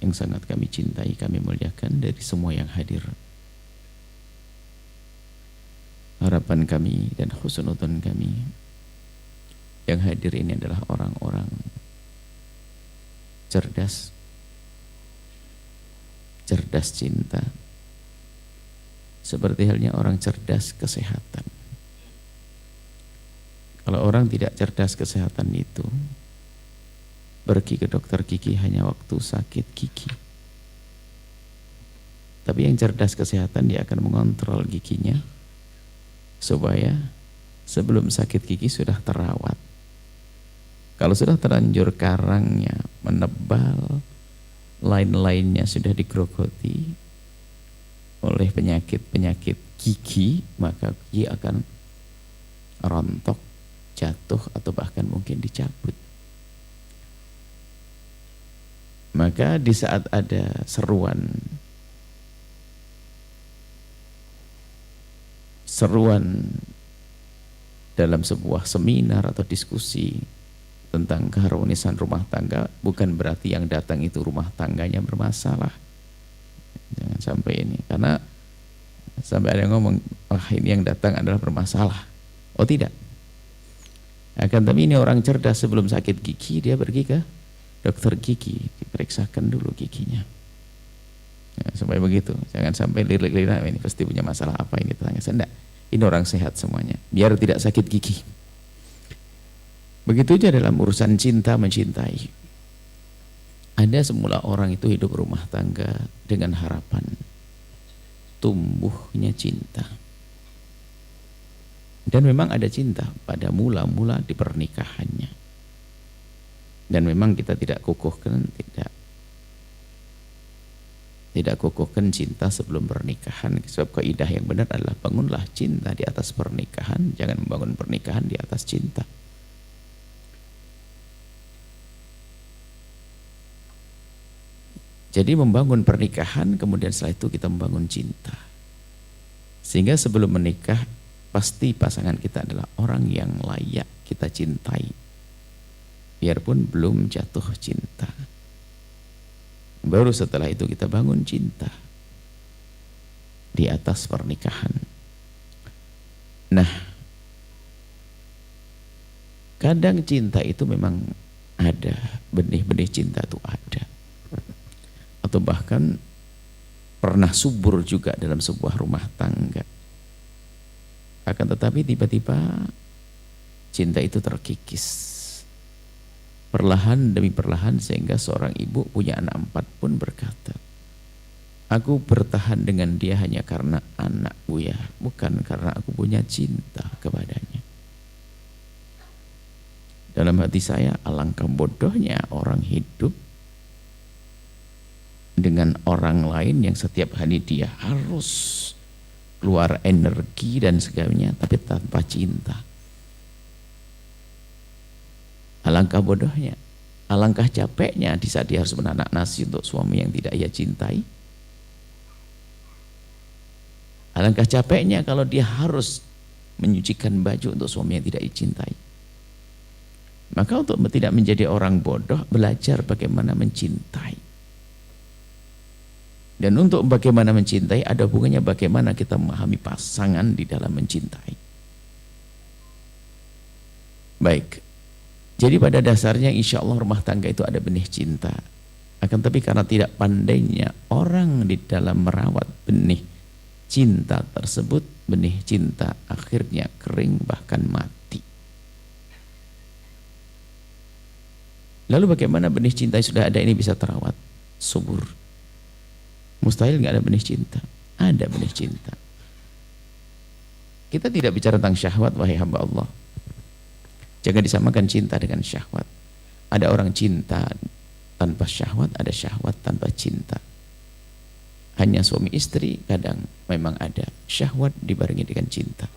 yang sangat kami cintai, kami muliakan, dari semua yang hadir. Harapan kami dan husnudzon kami yang hadir ini adalah orang-orang cerdas, cerdas cinta, seperti halnya orang cerdas kesehatan. Kalau orang tidak cerdas kesehatan itu pergi ke dokter gigi hanya waktu sakit gigi. Tapi yang cerdas kesehatan dia akan mengontrol giginya supaya sebelum sakit gigi sudah terawat. Kalau sudah terlanjur karangnya menebal, lain-lainnya sudah digerogoti oleh penyakit-penyakit gigi, maka gigi akan rontok, jatuh, atau bahkan mungkin dicabut. Maka di saat ada seruan dalam sebuah seminar atau diskusi tentang keharmonisan rumah tangga, bukan berarti yang datang itu rumah tangganya bermasalah. Jangan sampai ini, karena sampai ada yang ngomong, wah ini yang datang adalah bermasalah. Oh tidak. Akan tapi ini orang cerdas, sebelum sakit gigi dia pergi ke dokter gigi, diperiksakan dulu giginya. Ya, supaya begitu, jangan sampai lirik-lirik ini pasti punya masalah apa ini, tanya saya. Enggak, ini orang sehat semuanya, biar tidak sakit gigi. Begitu aja dalam urusan cinta mencintai. Ada semula orang itu hidup rumah tangga dengan harapan tumbuhnya cinta. Dan memang ada cinta pada mula-mula di pernikahannya. Dan memang kita tidak kukuhkan, tidak kukuhkan cinta sebelum pernikahan. Sebab kaidah yang benar adalah bangunlah cinta di atas pernikahan, jangan membangun pernikahan di atas cinta. Jadi membangun pernikahan, kemudian setelah itu kita membangun cinta. Sehingga sebelum menikah, pasti pasangan kita adalah orang yang layak kita cintai. Biarpun belum jatuh cinta. Baru setelah itu kita bangun cinta di atas pernikahan. Nah, kadang cinta itu memang ada, benih-benih cinta itu ada. Atau bahkan pernah subur juga dalam sebuah rumah tangga. Akan tetapi tiba-tiba cinta itu terkikis. Perlahan demi perlahan, sehingga seorang ibu punya anak 4 pun berkata, aku bertahan dengan dia hanya karena anak Buya, bukan karena aku punya cinta kepadanya. Dalam hati saya, alangkah bodohnya orang hidup dengan orang lain yang setiap hari dia harus keluar energi dan segalanya, tapi tanpa cinta. Alangkah bodohnya, alangkah capeknya di saat dia harus menanak nasi untuk suami yang tidak ia cintai. Alangkah capeknya kalau dia harus menyucikan baju untuk suami yang tidak ia cintai. Maka untuk tidak menjadi orang bodoh, belajar bagaimana mencintai. Dan untuk bagaimana mencintai ada hubungannya bagaimana kita memahami pasangan di dalam mencintai. Baik. Jadi pada dasarnya insya Allah rumah tangga itu ada benih cinta. Akan tapi karena tidak pandainya orang di dalam merawat benih cinta tersebut, benih cinta akhirnya kering bahkan mati. Lalu bagaimana benih cinta yang sudah ada ini bisa terawat, subur? Mustahil nggak ada benih cinta. Ada benih cinta. Kita tidak bicara tentang syahwat, wahai hamba Allah. Jangan disamakan cinta dengan syahwat. Ada orang cinta tanpa syahwat, ada syahwat tanpa cinta. Hanya suami istri kadang memang ada syahwat dibarengi dengan cinta.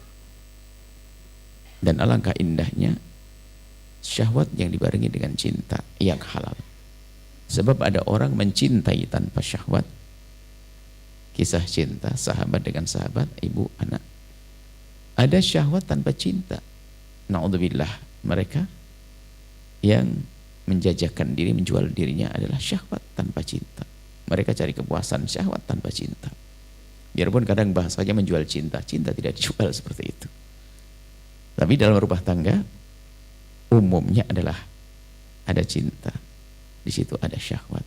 Dan alangkah indahnya syahwat yang dibarengi dengan cinta yang halal. Sebab ada orang mencintai tanpa syahwat. Kisah cinta sahabat dengan sahabat, ibu anak. Ada syahwat tanpa cinta. Na'udzubillah, mereka yang menjajakan diri, menjual dirinya adalah syahwat tanpa cinta. Mereka cari kepuasan syahwat tanpa cinta. Biarpun kadang bahasanya menjual cinta, cinta tidak dijual seperti itu. Tapi dalam rumah tangga umumnya adalah ada cinta, di situ ada syahwat.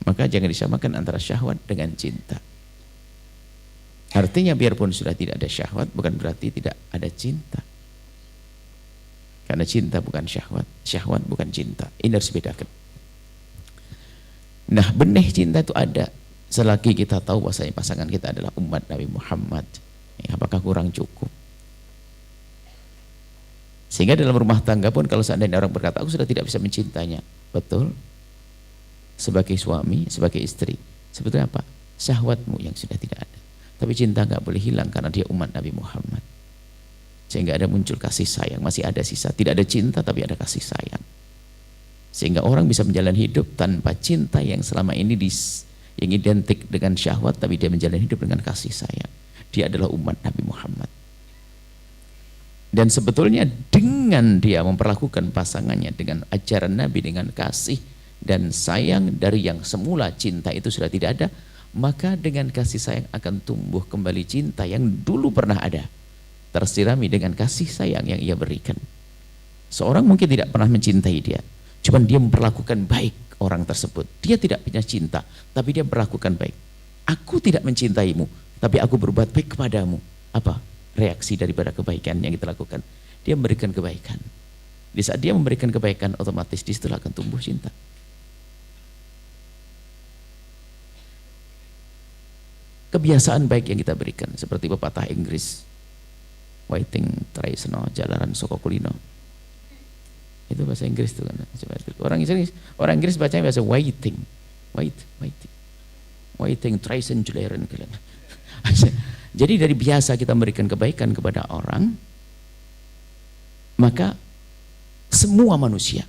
Maka jangan disamakan antara syahwat dengan cinta. Artinya biarpun sudah tidak ada syahwat, bukan berarti tidak ada cinta. Karena cinta bukan syahwat, syahwat bukan cinta. Ini harus dibedakan. Nah, benih cinta itu ada selagi kita tahu bahwasanya pasangan kita adalah umat Nabi Muhammad. Apakah kurang cukup? Sehingga dalam rumah tangga pun kalau seandainya orang berkata, aku sudah tidak bisa mencintainya. Betul. Sebagai suami, sebagai istri. Sebetulnya apa? Syahwatmu yang sudah tidak ada. Tapi cinta gak boleh hilang karena dia umat Nabi Muhammad. Sehingga ada muncul kasih sayang. Masih ada sisa. Tidak ada cinta tapi ada kasih sayang. Sehingga orang bisa menjalani hidup tanpa cinta yang selama ini yang identik dengan syahwat, tapi dia menjalani hidup dengan kasih sayang. Dia adalah umat Nabi Muhammad. Dan sebetulnya dengan dia memperlakukan pasangannya dengan ajaran Nabi, dengan kasih dan sayang dari yang semula cinta itu sudah tidak ada, maka dengan kasih sayang akan tumbuh kembali cinta yang dulu pernah ada, tersirami dengan kasih sayang yang ia berikan. Seorang mungkin tidak pernah mencintai dia, cuman dia memperlakukan baik orang tersebut. Dia tidak punya cinta, tapi dia memperlakukan baik. Aku tidak mencintaimu, tapi aku berbuat baik kepadamu. Apa reaksi daripada kebaikan yang kita lakukan? Dia memberikan kebaikan. Di saat dia memberikan kebaikan, otomatis disitulah akan tumbuh cinta. Kebiasaan baik yang kita berikan, seperti pepatah Inggris, waiting tries no jalanan soko kulino. Itu bahasa Inggris tuh kan. Orang Inggris bacanya bahasa waiting, waiting tries and jalanan. Jadi dari biasa kita memberikan kebaikan kepada orang, maka semua manusia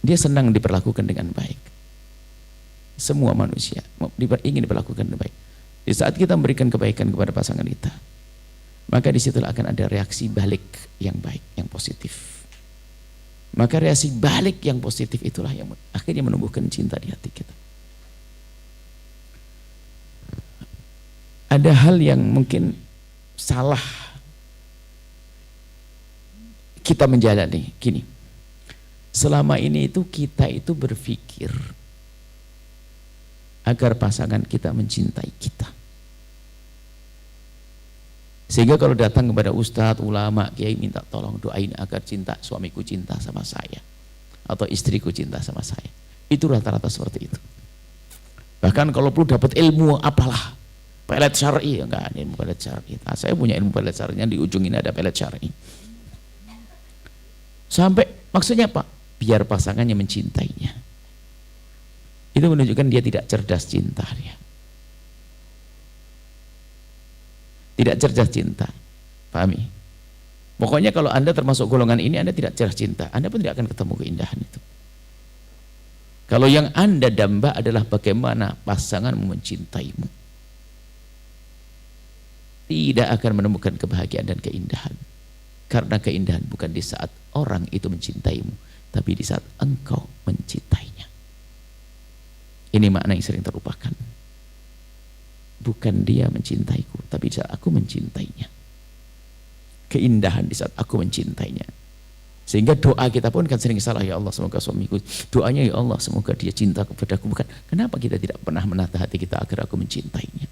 dia senang diperlakukan dengan baik. Semua manusia ingin diperlakukan dengan baik. Di saat kita memberikan kebaikan kepada pasangan kita, maka disitulah akan ada reaksi balik yang baik, yang positif. Maka reaksi balik yang positif itulah yang akhirnya menumbuhkan cinta di hati kita. Ada hal yang mungkin salah kita menjalani gini. Selama ini itu kita itu berpikir agar pasangan kita mencintai kita. Sehingga kalau datang kepada ustadz, ulama, kiai, minta tolong doain agar suamiku cinta sama saya, atau istriku cinta sama saya. Itu rata-rata seperti itu. Bahkan kalau perlu dapat ilmu apalah, pelet syar'i, enggak ada ilmu pelet syar'i. Nah, saya punya ilmu pelet syar'inya, di ujung ini ada pelet syar'i. Sampai maksudnya apa? Biar pasangannya mencintainya. Itu menunjukkan dia tidak cerdas cinta dia. Tidak cerdas cinta. Pahami? Pokoknya kalau Anda termasuk golongan ini, Anda tidak cerdas cinta, Anda pun tidak akan ketemu keindahan itu. Kalau yang Anda damba adalah bagaimana pasanganmu mencintaimu, tidak akan menemukan kebahagiaan dan keindahan. Karena keindahan bukan di saat orang itu mencintaimu, tapi di saat engkau mencintainya. Ini makna yang sering terlupakan. Bukan dia mencintaiku, tapi di saat aku mencintainya. Keindahan di saat aku mencintainya. Sehingga doa kita pun kan sering salah, ya Allah semoga suamiku, doanya ya Allah semoga dia cinta kepadaku. Bukan, kenapa kita tidak pernah menata hati kita agar aku mencintainya?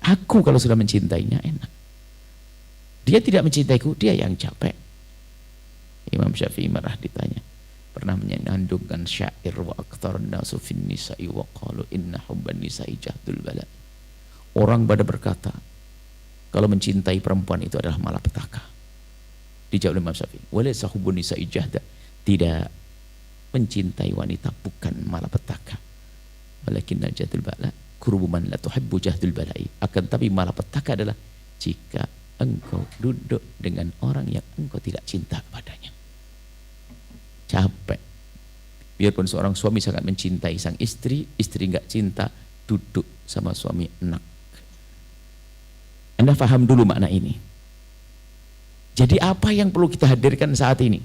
Aku kalau sudah mencintainya enak. Dia tidak mencintaiku, dia yang capek. Imam Syafi'i marah ditanya, pernah menyandungkan syair, wa aktsarun nasu fin nisa'i wa qalu inna hubban nisa'i jahdul bala. Orang pada berkata kalau mencintai perempuan itu adalah malapetaka. Dijawab oleh Imam Syafi'i, walaysa hubbun nisa'i jahda. Tidak, mencintai wanita bukan malapetaka. Walakinna jahdul bala kurbu man la tuhibbu jahdul bala'i. Akan tapi malapetaka adalah jika engkau duduk dengan orang yang engkau tidak cinta kepadanya. Capek. Biarpun seorang suami sangat mencintai sang istri, istri nggak cinta, duduk sama suami enak. Anda paham dulu makna ini. Jadi apa yang perlu kita hadirkan saat ini?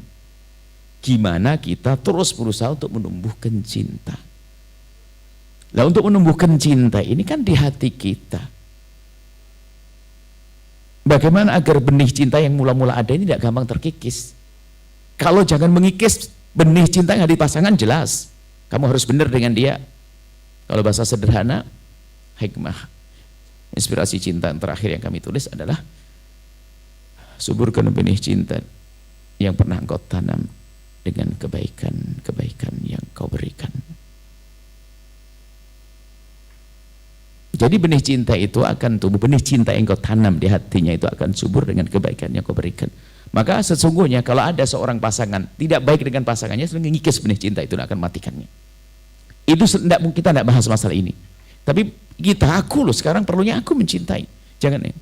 Gimana kita terus berusaha untuk menumbuhkan cinta. Nah, untuk menumbuhkan cinta ini kan di hati kita. Bagaimana agar benih cinta yang mula-mula ada ini tidak gampang terkikis? Kalau jangan mengikis benih cinta yang ada di pasangan, jelas kamu harus benar dengan dia. Kalau bahasa sederhana, hikmah, inspirasi cinta yang terakhir yang kami tulis adalah suburkan benih cinta yang pernah engkau tanam dengan kebaikan-kebaikan yang kau berikan. Jadi benih cinta itu akan tumbuh, benih cinta yang kau tanam di hatinya itu akan subur dengan kebaikan yang kau berikan. Maka sesungguhnya kalau ada seorang pasangan tidak baik dengan pasangannya, selalu ngikis benih cinta itu akan matikannya. Itu kita tidak bahas masalah ini. Tapi aku loh sekarang perlunya aku mencintai. Jangan ya.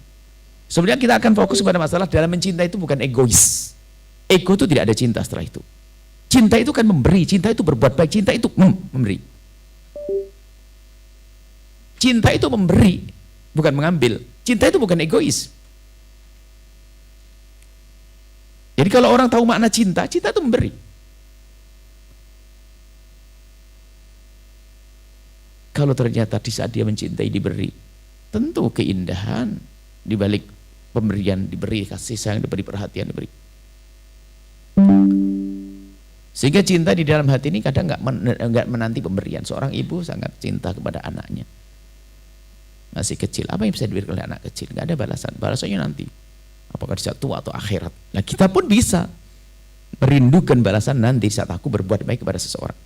Sebenarnya kita akan fokus pada masalah dalam mencintai itu bukan egois. Ego itu tidak ada cinta setelah itu. Cinta itu kan memberi, cinta itu berbuat baik, cinta itu memberi. Cinta itu memberi, bukan mengambil. Cinta itu bukan egois. Jadi kalau orang tahu makna cinta, cinta itu memberi. Kalau ternyata di saat dia mencintai diberi, tentu keindahan di balik pemberian, diberi kasih sayang, diberi perhatian, diberi. Sehingga cinta di dalam hati ini kadang nggak menanti pemberian. Seorang ibu sangat cinta kepada anaknya. Masih kecil, apa yang bisa diberikan oleh anak kecil? Nggak ada balasan, balasannya nanti. Apakah di saat tua atau akhirat? Nah kita pun bisa merindukan balasan nanti saat aku berbuat baik kepada seseorang.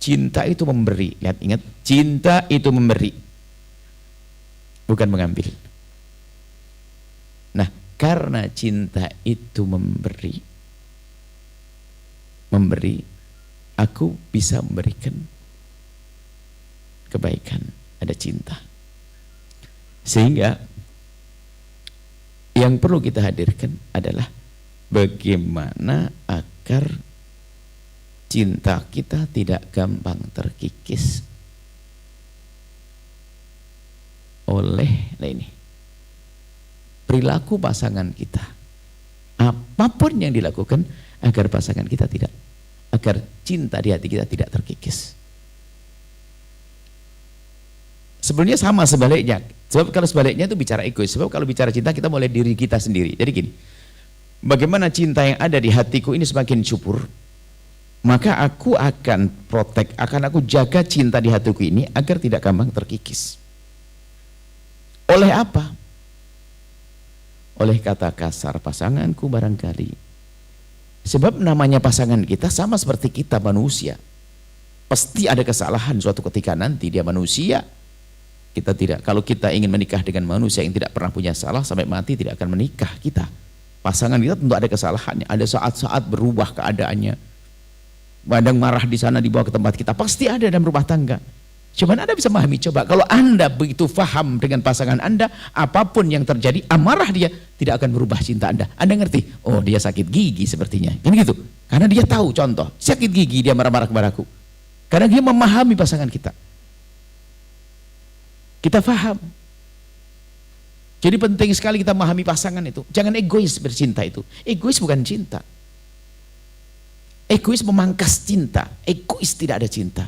Cinta itu memberi, ingat, cinta itu memberi, bukan mengambil. Nah karena cinta itu memberi, aku bisa memberikan kebaikan, ada cinta. Sehingga yang perlu kita hadirkan adalah bagaimana agar cinta kita tidak gampang terkikis oleh perilaku pasangan kita. Apapun yang dilakukan agar pasangan kita agar cinta di hati kita tidak terkikis. Sebenarnya sama sebaliknya. Sebab kalau sebaliknya itu bicara egois. Sebab kalau bicara cinta kita mulai diri kita sendiri. Jadi gini, bagaimana cinta yang ada di hatiku ini semakin subur, maka aku akan akan aku jaga cinta di hatiku ini agar tidak gampang terkikis. Oleh apa? Oleh kata kasar pasanganku barangkali. Sebab namanya pasangan kita sama seperti kita manusia. Pasti ada kesalahan suatu ketika nanti, dia manusia. Kita tidak, kalau kita ingin menikah dengan manusia yang tidak pernah punya salah, sampai mati tidak akan menikah kita. Pasangan kita tentu ada kesalahannya, ada saat-saat berubah keadaannya. Kadang marah di sana dibawa ke tempat kita, pasti ada dalam rumah tangga. Cuman Anda bisa memahami, coba kalau Anda begitu paham dengan pasangan Anda, apapun yang terjadi, amarah dia tidak akan berubah cinta Anda. Anda ngerti? Oh dia sakit gigi sepertinya, kan gitu. Karena dia tahu, contoh, sakit gigi dia marah-marah kepadaku. Karena dia memahami pasangan kita. Kita paham. Jadi penting sekali kita memahami pasangan itu. Jangan egois bercinta itu. Egois bukan cinta. Egois memangkas cinta. Egois tidak ada cinta.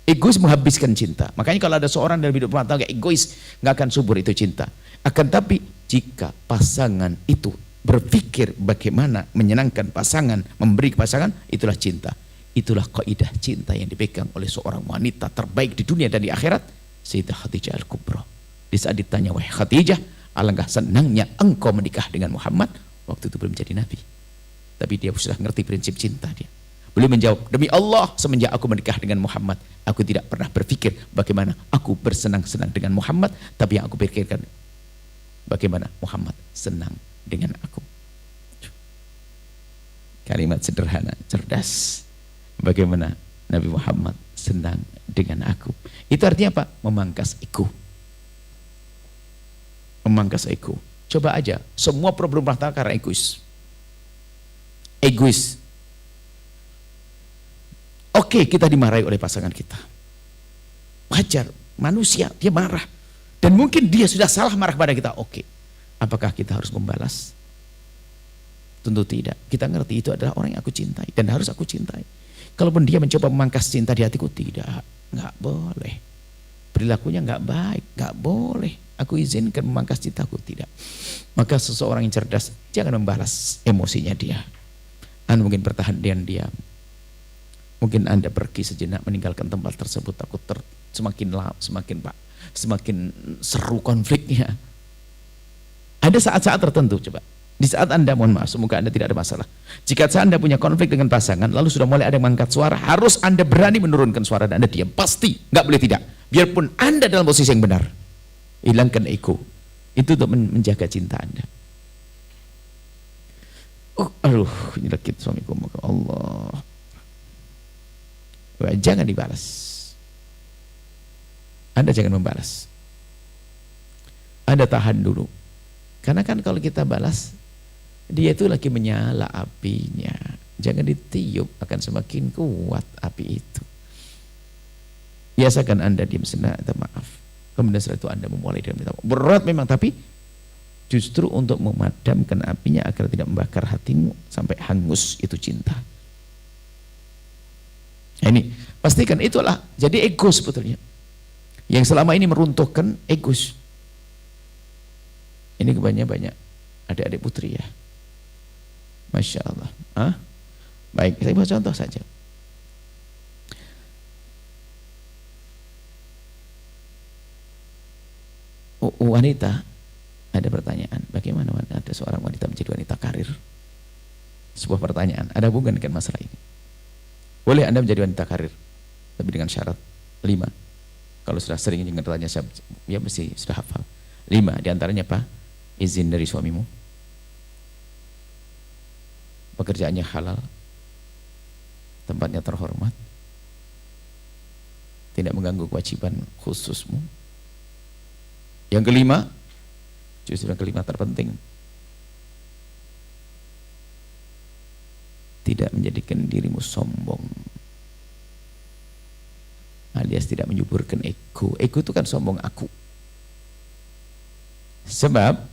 Egois menghabiskan cinta. Makanya kalau ada seorang dalam hidup rumah tangga egois, nggak akan subur itu cinta. Akan tapi jika pasangan itu berpikir bagaimana menyenangkan pasangan, memberi pasangan, itulah cinta. Itulah kaidah cinta yang dipegang oleh seorang wanita terbaik di dunia dan di akhirat, Sayyidah Khadijah Al-Kubra. Di saat ditanya, wahai Khadijah, alangkah senangnya engkau menikah dengan Muhammad. Waktu itu belum jadi nabi, tapi dia sudah ngerti prinsip cinta dia. Beliau menjawab, demi Allah, semenjak aku menikah dengan Muhammad, aku tidak pernah berpikir bagaimana aku bersenang-senang dengan Muhammad, tapi yang aku pikirkan bagaimana Muhammad senang dengan aku. Kalimat sederhana, cerdas. Bagaimana Nabi Muhammad senang dengan aku. Itu artinya apa? Memangkas ego. Memangkas ego. Coba aja, semua problem rumah tangga karena egois. Egois. Oke, kita dimarahi oleh pasangan kita. Wajar, manusia, dia marah. Dan mungkin dia sudah salah marah pada kita. Oke, apakah kita harus membalas? Tentu tidak. Kita ngerti itu adalah orang yang aku cintai dan harus aku cintai. Kalaupun dia mencoba memangkas cinta di hatiku, tidak, nggak boleh. Perilakunya nggak baik, nggak boleh. Aku izinkan memangkas cintaku, tidak. Maka seseorang yang cerdas jangan membalas emosinya dia. Anda mungkin bertahan dengan diam. Mungkin Anda pergi sejenak meninggalkan tempat tersebut, takut semakin seru konfliknya. Ada saat-saat tertentu, coba. Di saat Anda, mohon maaf, semoga Anda tidak ada masalah. Jika Anda punya konflik dengan pasangan, lalu sudah mulai ada yang mengangkat suara, harus Anda berani menurunkan suara dan Anda diam. Pasti, nggak boleh tidak. Biarpun Anda dalam posisi yang benar. Hilangkan ego. Itu untuk menjaga cinta Anda. Aduh, ini lekit suamiku. Allah. Jangan dibalas. Anda jangan membalas. Anda tahan dulu. Karena kan kalau kita balas, dia itu lagi menyala apinya. Jangan ditiup, akan semakin kuat api itu. Biasakan Anda diam sejenak, minta maaf. Kemudian setelah itu Anda memulai dengan minta maaf. Berat memang, tapi justru untuk memadamkan apinya agar tidak membakar hatimu sampai hangus itu cinta. Nah, ini pastikan itulah jadi ego sebetulnya. Yang selama ini meruntuhkan ego. Ini kebanyakan banyak adik-adik putri ya. Masya Allah. Baik, saya buat contoh saja. Wanita, ada pertanyaan, bagaimana ada seorang wanita menjadi wanita karir? Sebuah pertanyaan, ada hubungan dengan masalah ini. Boleh Anda menjadi wanita karir, tapi dengan syarat 5. Kalau sudah sering ingin tanya, ya mesti sudah hafal. 5, diantaranya apa? Izin dari suamimu, pekerjaannya halal, tempatnya terhormat, tidak mengganggu kewajiban khususmu. Yang kelima, justru yang kelima terpenting, tidak menjadikan dirimu sombong, alias tidak menyuburkan ego. Ego itu kan sombong aku. Sebab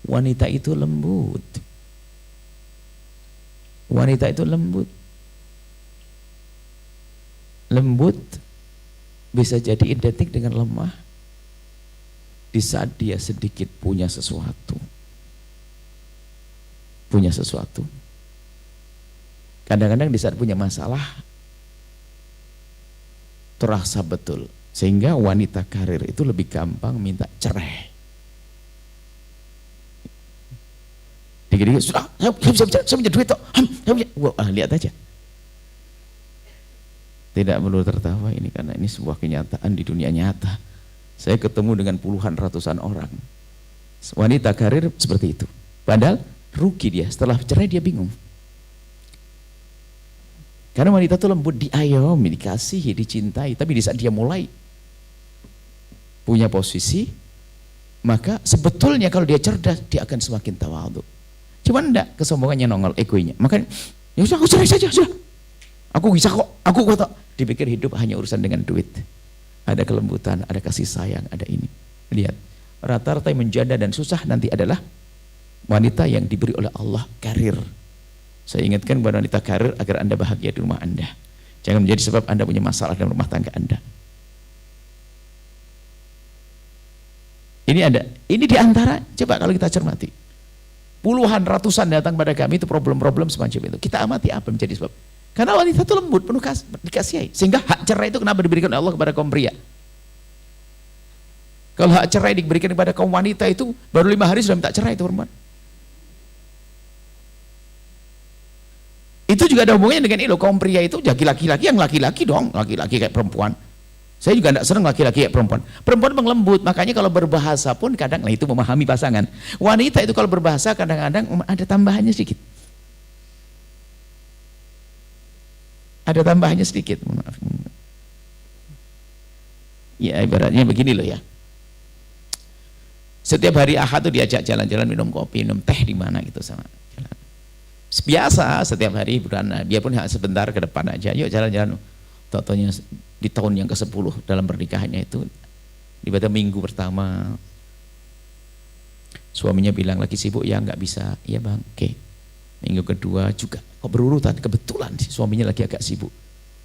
wanita itu lembut. Wanita itu lembut. Lembut bisa jadi identik dengan lemah di saat dia sedikit punya sesuatu. Punya sesuatu. Kadang-kadang di saat punya masalah terasa betul. Sehingga wanita karir itu lebih gampang minta cerai. Dikit-dikit, sudah, saya punya duit, lihat aja. Tidak perlu tertawa ini, karena ini sebuah kenyataan di dunia nyata. Saya ketemu dengan puluhan ratusan orang. Wanita karir seperti itu. Padahal rugi dia, setelah cerai dia bingung. Karena wanita itu lembut, diayomi, dikasihi, dicintai. Tapi di saat dia mulai punya posisi, maka sebetulnya kalau dia cerdas, dia akan semakin tawadhu. Cuman enggak, kesombongannya nongol, egonya. Makanya, ya sudah, aku cerai saja, sudah. Aku bisa kok, aku kok. Dipikir hidup hanya urusan dengan duit. Ada kelembutan, ada kasih sayang, ada ini. Lihat, rata-rata yang menjanda dan susah nanti adalah wanita yang diberi oleh Allah karir. Saya ingatkan kepada wanita karir agar Anda bahagia di rumah Anda. Jangan menjadi sebab Anda punya masalah dalam rumah tangga Anda. Ini diantara, coba kalau kita cermati. Puluhan ratusan datang pada kami itu problem-problem semacam itu. Kita amati apa menjadi sebab. Karena wanita itu lembut, penuh dikasihi. Sehingga hak cerai itu kenapa diberikan oleh Allah kepada kaum pria. Kalau hak cerai diberikan kepada kaum wanita itu baru 5 hari sudah minta cerai itu perempuan. Itu juga ada hubungannya dengan itu. Kaum pria itu jadi laki-laki yang laki-laki dong, laki-laki kayak perempuan. Saya juga tidak senang laki-laki kayak perempuan. Perempuan memang lembut, makanya kalau berbahasa pun kadang, nah itu memahami pasangan. Wanita itu kalau berbahasa kadang-kadang ada tambahannya sedikit. Ada tambahannya sedikit, maaf. Ya ibaratnya begini loh ya. Setiap hari Ahad tuh diajak jalan-jalan minum kopi, minum teh di mana gitu sama. Biasa setiap hari hiburan, dia pun sebentar ke depan aja, yuk jalan-jalan. Totonya di tahun yang ke-10 dalam pernikahannya itu, tiba-tiba minggu pertama suaminya bilang lagi sibuk ya nggak bisa, iya bang, oke. Minggu kedua juga kok berurutan, kebetulan si suaminya lagi agak sibuk.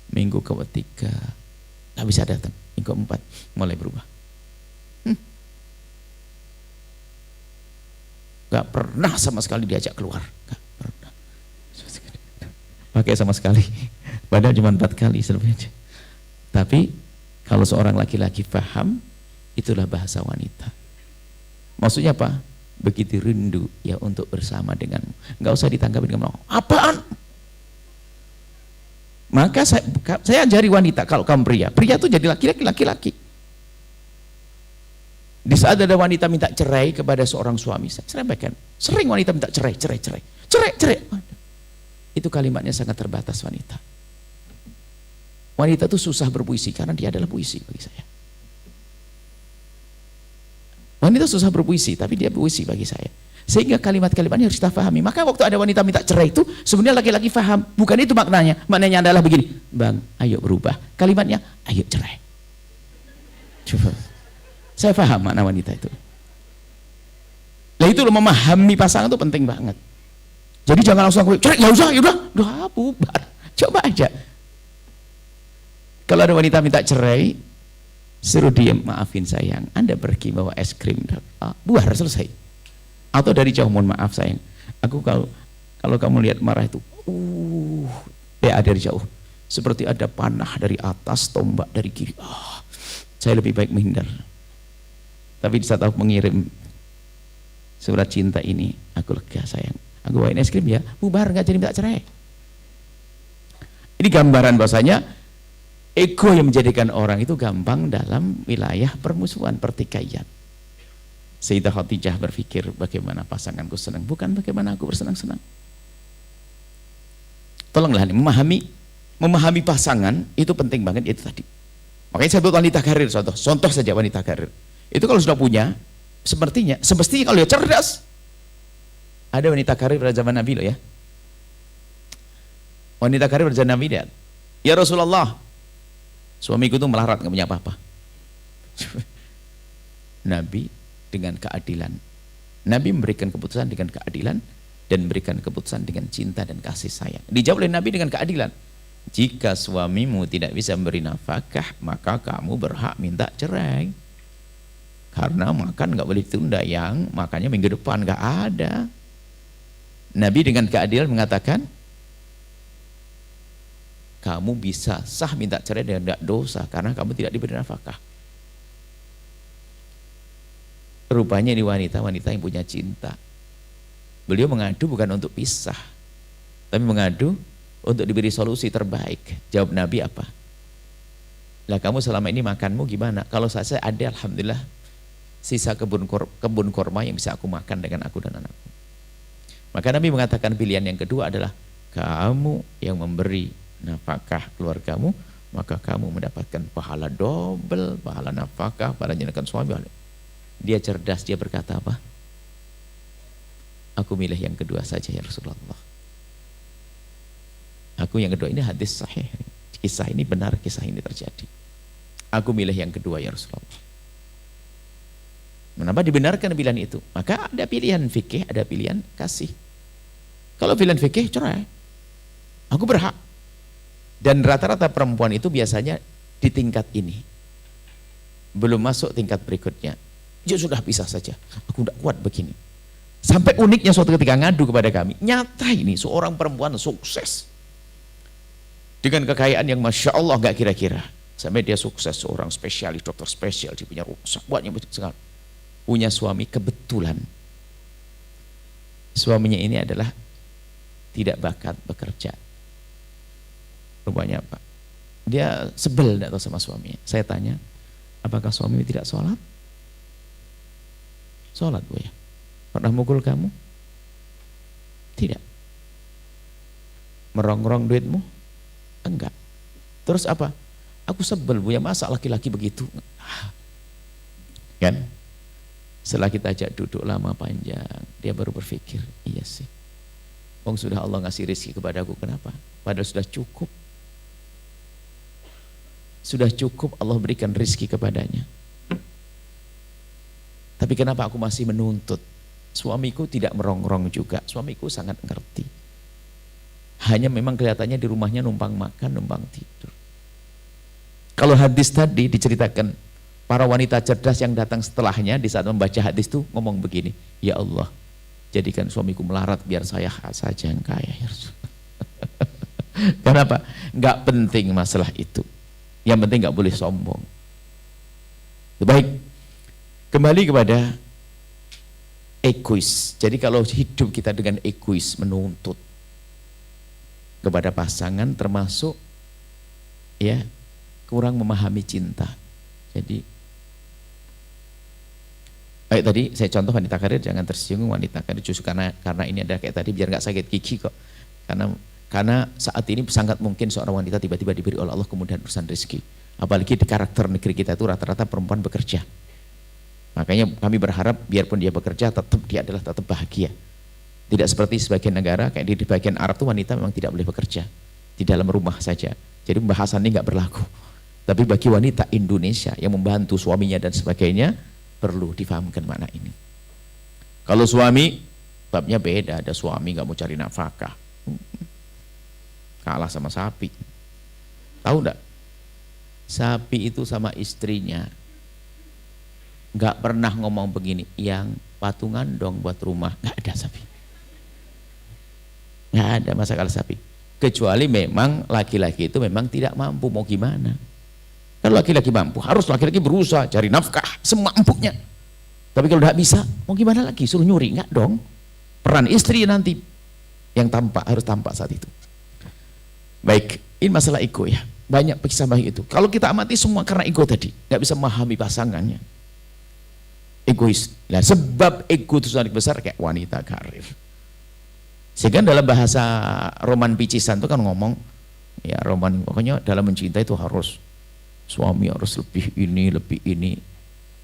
Minggu ketiga nggak bisa datang. Minggu keempat mulai berubah. Gak pernah sama sekali diajak keluar, gak pernah pakai sama sekali, padahal cuma 4 kali selebihnya. Tapi kalau seorang laki-laki paham, itulah bahasa wanita. Maksudnya apa? Begitu rindu ya untuk bersama denganmu, nggak usah ditanggapi dengan apaan. Maka saya ajari wanita, kalau kamu pria tuh jadi laki-laki. Di saat ada wanita minta cerai kepada seorang suami, saya sampaikan, sering wanita minta cerai. Itu kalimatnya sangat terbatas wanita. Wanita itu susah berpuisi karena dia adalah puisi bagi saya. Wanita susah berpuisi tapi dia puisi bagi saya. Sehingga kalimat-kalimatnya harus kita pahami. Maka waktu ada wanita minta cerai itu sebenarnya laki-laki paham, bukan itu maknanya. Maknanya adalah begini, bang, ayo berubah. Kalimatnya, ayo cerai. Coba. Saya paham makna wanita itu. Nah itu loh, memahami pasangan itu penting banget. Jadi jangan langsung cerai, ya udah bubar. Coba aja. Kalau ada wanita minta cerai, suruh dia, maafin sayang, Anda pergi bawa es krim, bubar, selesai. Atau dari jauh, mohon maaf sayang, aku kalau kamu lihat marah itu, dari jauh, seperti ada panah dari atas, tombak dari kiri. Saya lebih baik menghindar. Tapi di saat aku mengirim surat cinta ini, aku lega sayang. Aku bawain es krim ya, bubar, nggak jadi minta cerai. Ini gambaran bahwasanya ego yang menjadikan orang itu gampang dalam wilayah permusuhan, pertikaian. Sayyidah Khadijah berpikir, bagaimana pasanganku senang, bukan bagaimana aku bersenang-senang. Tolonglah nih, memahami pasangan itu penting banget, itu tadi. Makanya saya buat wanita karir, contoh saja wanita karir. Itu kalau sudah punya, semestinya kalau dia cerdas. Ada wanita karir pada zaman Nabi loh ya. Wanita karir pada zaman Nabi dia, ya Rasulullah, suamiku tuh melarat, nggak punya apa-apa. Nabi dengan keadilan, Nabi memberikan keputusan dengan keadilan dan memberikan keputusan dengan cinta dan kasih sayang. Dijawab oleh Nabi dengan keadilan. Jika suamimu tidak bisa memberi nafkah, maka kamu berhak minta cerai. Karena makan nggak boleh ditunda, yang makanya minggu depan nggak ada. Nabi dengan keadilan mengatakan, kamu bisa sah minta cerai dan tidak dosa karena kamu tidak diberi nafkah. Rupanya ini wanita yang punya cinta. Beliau mengadu bukan untuk pisah, tapi mengadu untuk diberi solusi terbaik. Jawab Nabi apa? Lah kamu selama ini makanmu gimana? Kalau saya ada, alhamdulillah, sisa kebun korma yang bisa aku makan dengan aku dan anakku. Maka Nabi mengatakan pilihan yang kedua adalah kamu yang memberi nafkah keluargamu, maka kamu mendapatkan pahala double, pahala nafkah, pahala menyenangkan suami. Dia cerdas, dia berkata apa? Aku milih yang kedua saja ya Rasulullah. Aku yang kedua, ini hadis sahih. Kisah ini benar, kisah ini terjadi. Aku milih yang kedua ya Rasulullah. Kenapa dibenarkan pilihan itu? Maka ada pilihan fikih, ada pilihan kasih. Kalau pilihan fikih, cerai. Aku berhak. Dan rata-rata perempuan itu biasanya di tingkat ini. Belum masuk tingkat berikutnya. Ya sudah, pisah saja. Aku tidak kuat begini. Sampai uniknya suatu ketika ngadu kepada kami. Nyata ini seorang perempuan sukses. Dengan kekayaan yang Masya Allah gak kira-kira. Sampai dia sukses, seorang spesialis, dokter spesial. Dia punya rumah, buatnya sekali. Punya suami kebetulan suaminya ini adalah tidak bakat bekerja. Rupanya apa? Dia sebel tidak tahu sama suaminya. Saya tanya, apakah suami tidak sholat? Sholat Bu ya. Pernah mukul kamu? Tidak. Merongrong duitmu? Enggak. Terus apa? Aku sebel Bu ya, masa laki-laki begitu? Kan? Setelah kita ajak duduk lama panjang, dia baru berpikir, iya sih. Wong sudah Allah ngasih rezeki kepadaku, kenapa? Padahal sudah cukup. Sudah cukup Allah berikan rezeki kepadanya. Tapi kenapa aku masih menuntut? Suamiku tidak merongrong juga, suamiku sangat ngerti. Hanya memang kelihatannya di rumahnya numpang makan, numpang tidur. Kalau hadis tadi diceritakan, para wanita cerdas yang datang setelahnya di saat membaca hadis itu ngomong begini, ya Allah, jadikan suamiku melarat biar saya saja yang kaya. Ya Kenapa? Nggak penting masalah itu. Yang penting nggak boleh sombong. Baik, kembali kepada egois. Jadi kalau hidup kita dengan egois, menuntut kepada pasangan, termasuk ya kurang memahami cinta. Jadi baik, tadi saya contoh wanita karir, jangan tersinggung wanita karir justru karena ini ada kayak tadi biar nggak sakit gigi kok. Karena saat ini sangat mungkin seorang wanita tiba-tiba diberi oleh Allah kemudahan urusan rezeki. Apalagi di karakter negeri kita itu rata-rata perempuan bekerja. Makanya kami berharap biarpun dia bekerja tetap dia adalah tetap bahagia. Tidak seperti sebagian negara kayak di bagian Arab tuh wanita memang tidak boleh bekerja di dalam rumah saja. Jadi pembahasan ini nggak berlaku. Tapi bagi wanita Indonesia yang membantu suaminya dan sebagainya perlu difahamkan makna ini. Kalau suami babnya beda, ada suami nggak mau cari nafkah, kalah sama sapi. Tahu enggak? Sapi itu sama istrinya nggak pernah ngomong begini, yang patungan dong buat rumah, nggak ada sapi. Nggak ada masalah sapi. Kecuali memang laki-laki itu memang tidak mampu, mau gimana? Kalau laki-laki mampu, harus laki-laki berusaha cari nafkah semampunya. Tapi kalau tidak bisa, mau gimana lagi? Suruh nyuri, nggak dong. Peran istri nanti yang tampak, harus tampak saat itu. Baik, ini masalah ego ya. Banyak kisah baik itu. Kalau kita amati semua karena ego tadi, nggak bisa memahami pasangannya. Egois. Nah, sebab ego itu sangat besar kayak wanita karir. Sehingga dalam bahasa roman picisan itu kan ngomong, ya roman pokoknya dalam mencintai itu harus suami harus lebih ini.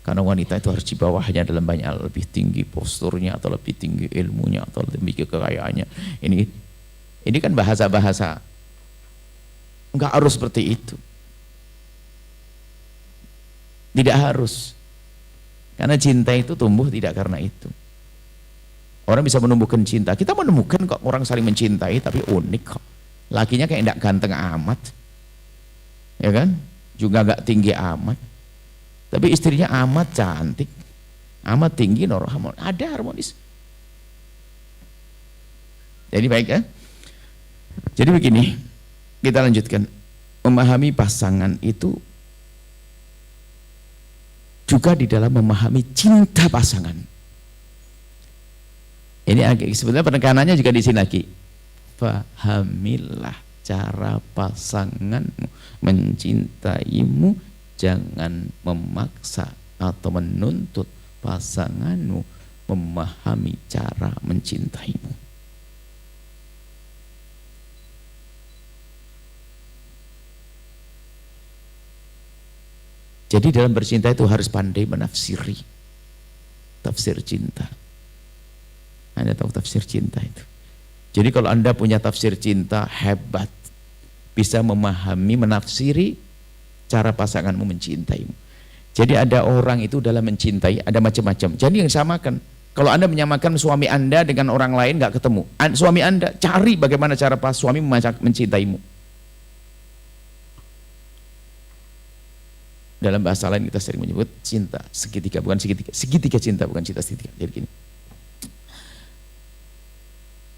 Karena wanita itu harus di bawahnya dalam banyak hal, lebih tinggi posturnya atau lebih tinggi ilmunya atau lebih tinggi kekayaannya. Ini kan bahasa-bahasa. Enggak harus seperti itu. Tidak harus. Karena cinta itu tumbuh tidak karena itu. Orang bisa menumbuhkan cinta. Kita menemukan kok orang saling mencintai tapi unik kok. Lakinya kayak enggak ganteng amat. Ya kan? Juga enggak tinggi amat. Tapi istrinya amat cantik. Amat tinggi, ada harmonis. Jadi baik ya. Jadi begini. Kita lanjutkan, memahami pasangan itu juga di dalam memahami cinta pasangan. Ini sebenarnya penekanannya juga di sini lagi. Pahamilah cara pasanganmu mencintaimu, jangan memaksa atau menuntut pasanganmu memahami cara mencintaimu. Jadi dalam bercinta itu harus pandai menafsiri tafsir cinta. Anda tahu tafsir cinta itu. Jadi kalau Anda punya tafsir cinta hebat, bisa memahami, menafsiri cara pasanganmu mencintaimu. Jadi ada orang itu dalam mencintai ada macam-macam. Jadi yang samakan. Kalau Anda menyamakan suami Anda dengan orang lain nggak ketemu. Suami Anda cari bagaimana cara suami mencintaimu. Dalam bahasa lain kita sering menyebut cinta segitiga, bukan segitiga cinta, bukan cinta segitiga. Jadi gini,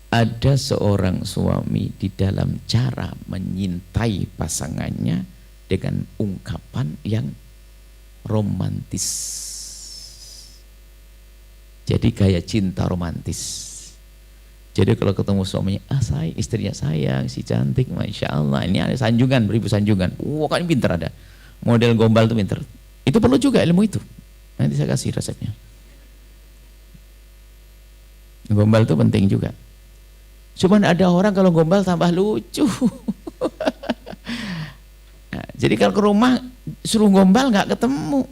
ada seorang suami di dalam cara menyintai pasangannya dengan ungkapan yang romantis. Jadi kayak cinta romantis. Jadi kalau ketemu suaminya, istrinya sayang, si cantik, masya Allah, ini ada sanjungan, beribu sanjungan. Kan pintar ada. Model gombal itu pinter. Itu perlu juga ilmu itu. Nanti saya kasih resepnya. Gombal itu penting juga. Cuman ada orang kalau gombal tambah lucu. Nah, jadi kalau ke rumah suruh gombal nggak ketemu.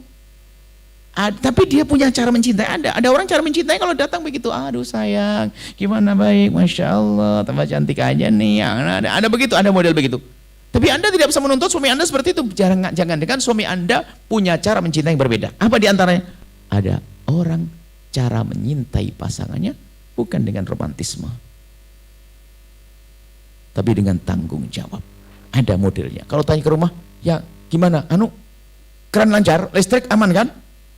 Tapi dia punya cara mencintai. Ada orang cara mencintai kalau datang begitu. Aduh sayang, gimana baik, masya Allah, tambah cantik aja nih. Ada begitu, ada model begitu. Tapi Anda tidak bisa menuntut suami Anda seperti itu. Jangan dengan suami Anda punya cara mencintai yang berbeda. Apa diantaranya? Ada orang cara menyintai pasangannya bukan dengan romantisme, tapi dengan tanggung jawab. Ada modelnya. Kalau tanya ke rumah, ya gimana? Keran lancar, listrik aman kan?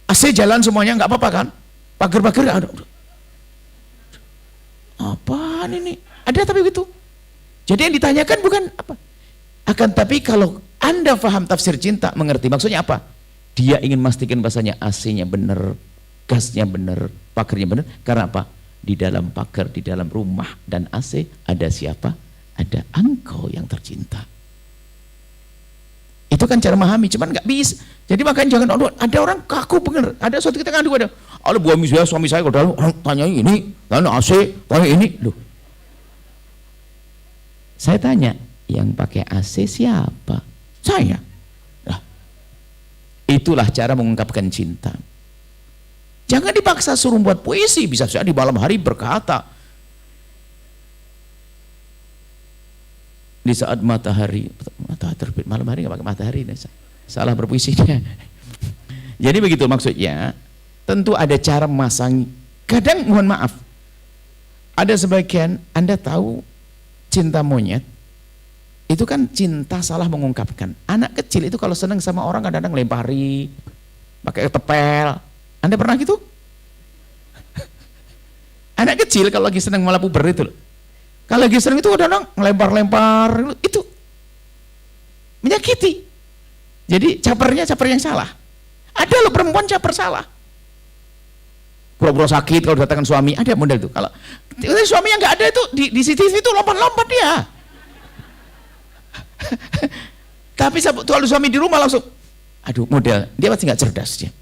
AC jalan semuanya, nggak apa-apa kan? Pagar-pagar ada. Apaan ini? Ada tapi begitu. Jadi yang ditanyakan bukan apa. Akan tapi kalau Anda paham tafsir cinta, mengerti maksudnya apa? Dia ingin memastikan bahasanya AC-nya benar, gasnya benar, pagarnya benar. Karena apa? Di dalam pagar, di dalam rumah dan AC ada siapa? Ada engkau yang tercinta. Itu kan cara memahami, cuman nggak bisa. Jadi makanya jangan, ada orang kaku bener. Ada suatu kita ngadu, ada suami saya kalau orang tanya ini, tanya AC, tanya ini. Loh. Saya tanya, yang pakai AC siapa? Saya. Nah, itulah cara mengungkapkan cinta. Jangan dipaksa suruh buat puisi, bisa saja di malam hari berkata. Di saat matahari terbit, malam hari nggak pakai matahari, salah berpuisinya. Jadi begitu maksudnya. Tentu ada cara memasangi. Kadang mohon maaf, ada sebagian Anda tahu cinta monyet itu kan cinta salah mengungkapkan. Anak kecil itu kalau senang sama orang kadang-kadang lempari, pakai ketepel. Anda pernah gitu? Anak kecil kalau lagi senang malah puber itu loh. Kalau lagi senang itu kadang-kadang ngelempar-lempar, itu menyakiti. Jadi caper yang salah. Ada loh perempuan caper salah. Pura-pura sakit kalau datangkan suami, ada model itu. Kalau suami yang nggak ada itu di CCTV itu lompat-lompat dia. Tapi kalau suami di rumah langsung, aduh model, dia pasti nggak cerdas dia.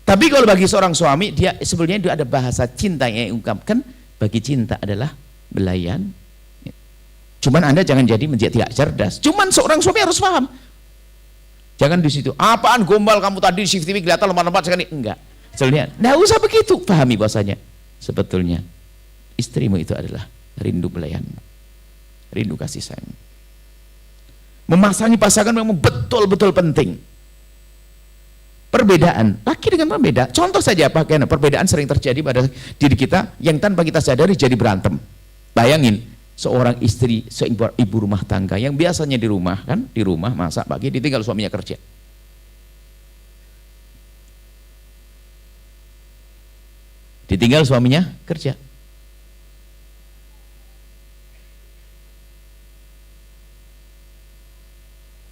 Tapi kalau bagi seorang suami, dia sebetulnya itu ada bahasa cinta yang diungkapkan. Bagi cinta adalah belayan. Cuman Anda jangan menjadi tidak cerdas. Cuman seorang suami harus paham. Jangan di situ, apaan gombal kamu tadi di CCTV kelihatan lompat-lompat sekali. Enggak. Sebetulnya, nggak usah begitu. Pahami bahasanya. Sebetulnya, istrimu itu adalah rindu belayanmu. Rindu kasih sayang. Memasangi pasangan memang betul-betul penting. Perbedaan, laki dengan berbeda. Contoh saja perbedaan sering terjadi pada diri kita yang tanpa kita sadari jadi berantem. Bayangin, seorang istri, ibu rumah tangga yang biasanya di rumah kan, di rumah masak pagi, ditinggal suaminya kerja. Ditinggal suaminya kerja.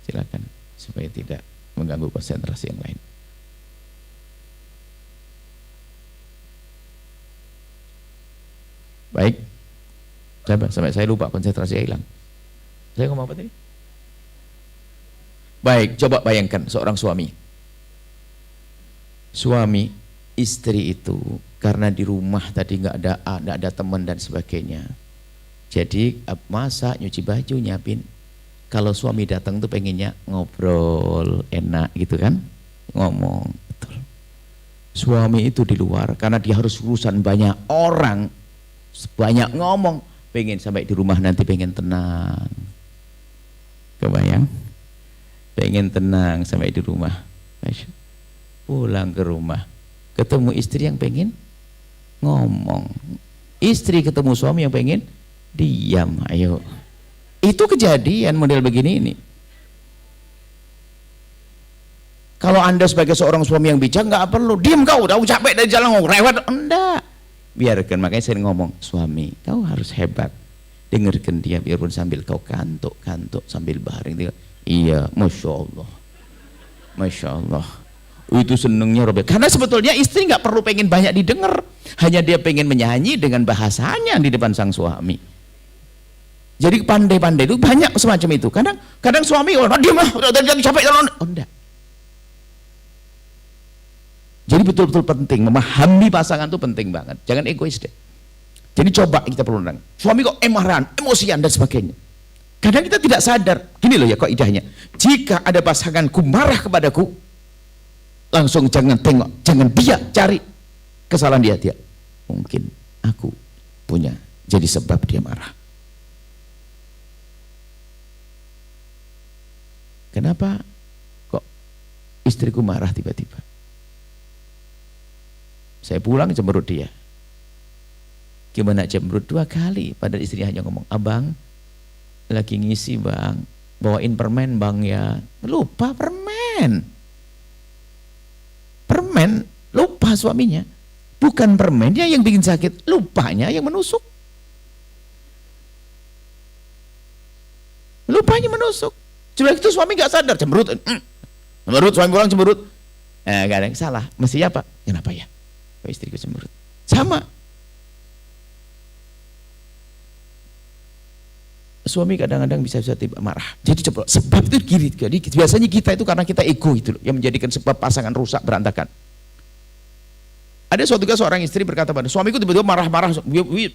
Silakan supaya tidak mengganggu konsentrasi yang lain. Baik, sampai saya lupa, konsentrasi hilang. Saya ngomong apa tadi? Baik, coba bayangkan seorang suami. Suami, istri itu karena di rumah tadi nggak ada teman dan sebagainya. Jadi masak, nyuci baju, nyiapin. Kalau suami datang tuh pengennya ngobrol, enak gitu kan? Ngomong, betul. Suami itu di luar karena dia harus urusan banyak orang. Banyak ngomong, pengen sampai di rumah nanti pengen tenang. Kebayang? Pengen tenang sampai di rumah. Pulang ke rumah, ketemu istri yang pengen ngomong. Istri ketemu suami yang pengen diam. Ayo. Itu kejadian model begini ini. Kalau Anda sebagai seorang suami yang bijak, nggak perlu diam, kau udah capek dari jalan ngomong rewet. Enggak. Biarkan, makanya saya ngomong, suami kau harus hebat, dengarkan dia biarpun sambil kau kantuk sambil baring. Iya, masya Allah, itu senengnya Robert. Karena sebetulnya istri nggak perlu pengen banyak didengar, hanya dia pengen menyanyi dengan bahasanya di depan sang suami. Jadi pandai-pandai itu banyak semacam itu. Kadang suami diam lah, udah capek jalan. Oh enggak. Jadi betul-betul penting, memahami pasangan itu penting banget. Jangan egois deh. Jadi coba kita perlu nang. Suami kok emosian dan sebagainya. Kadang kita tidak sadar. Gini loh ya kaidahnya. Jika ada pasanganku marah kepadaku, langsung jangan tengok, jangan biak cari kesalahan dia. Mungkin aku punya jadi sebab dia marah. Kenapa kok istriku marah tiba-tiba? Saya pulang cemberut dia. Gimana cemberut? 2 kali. Padahal istrinya hanya ngomong, abang lagi ngisi bang, bawain permen bang ya. Lupa permen. Permen, lupa suaminya. Bukan permennya yang bikin sakit, lupanya yang menusuk. Lupanya menusuk. Sudah itu suami gak sadar, cemberut. Cemberut, suami pulang cemberut. Gak ada yang salah. Mestinya apa? Kenapa ya? Kok istriku cemberut? Sama. Suami kadang-kadang bisa tiba marah. Jadi coba sebab itu kiri. Jadi biasanya kita itu karena kita ego itu loh, yang menjadikan sebab pasangan rusak berantakan. Ada suatu ketika seorang istri berkata pada suamiku tiba-tiba marah-marah.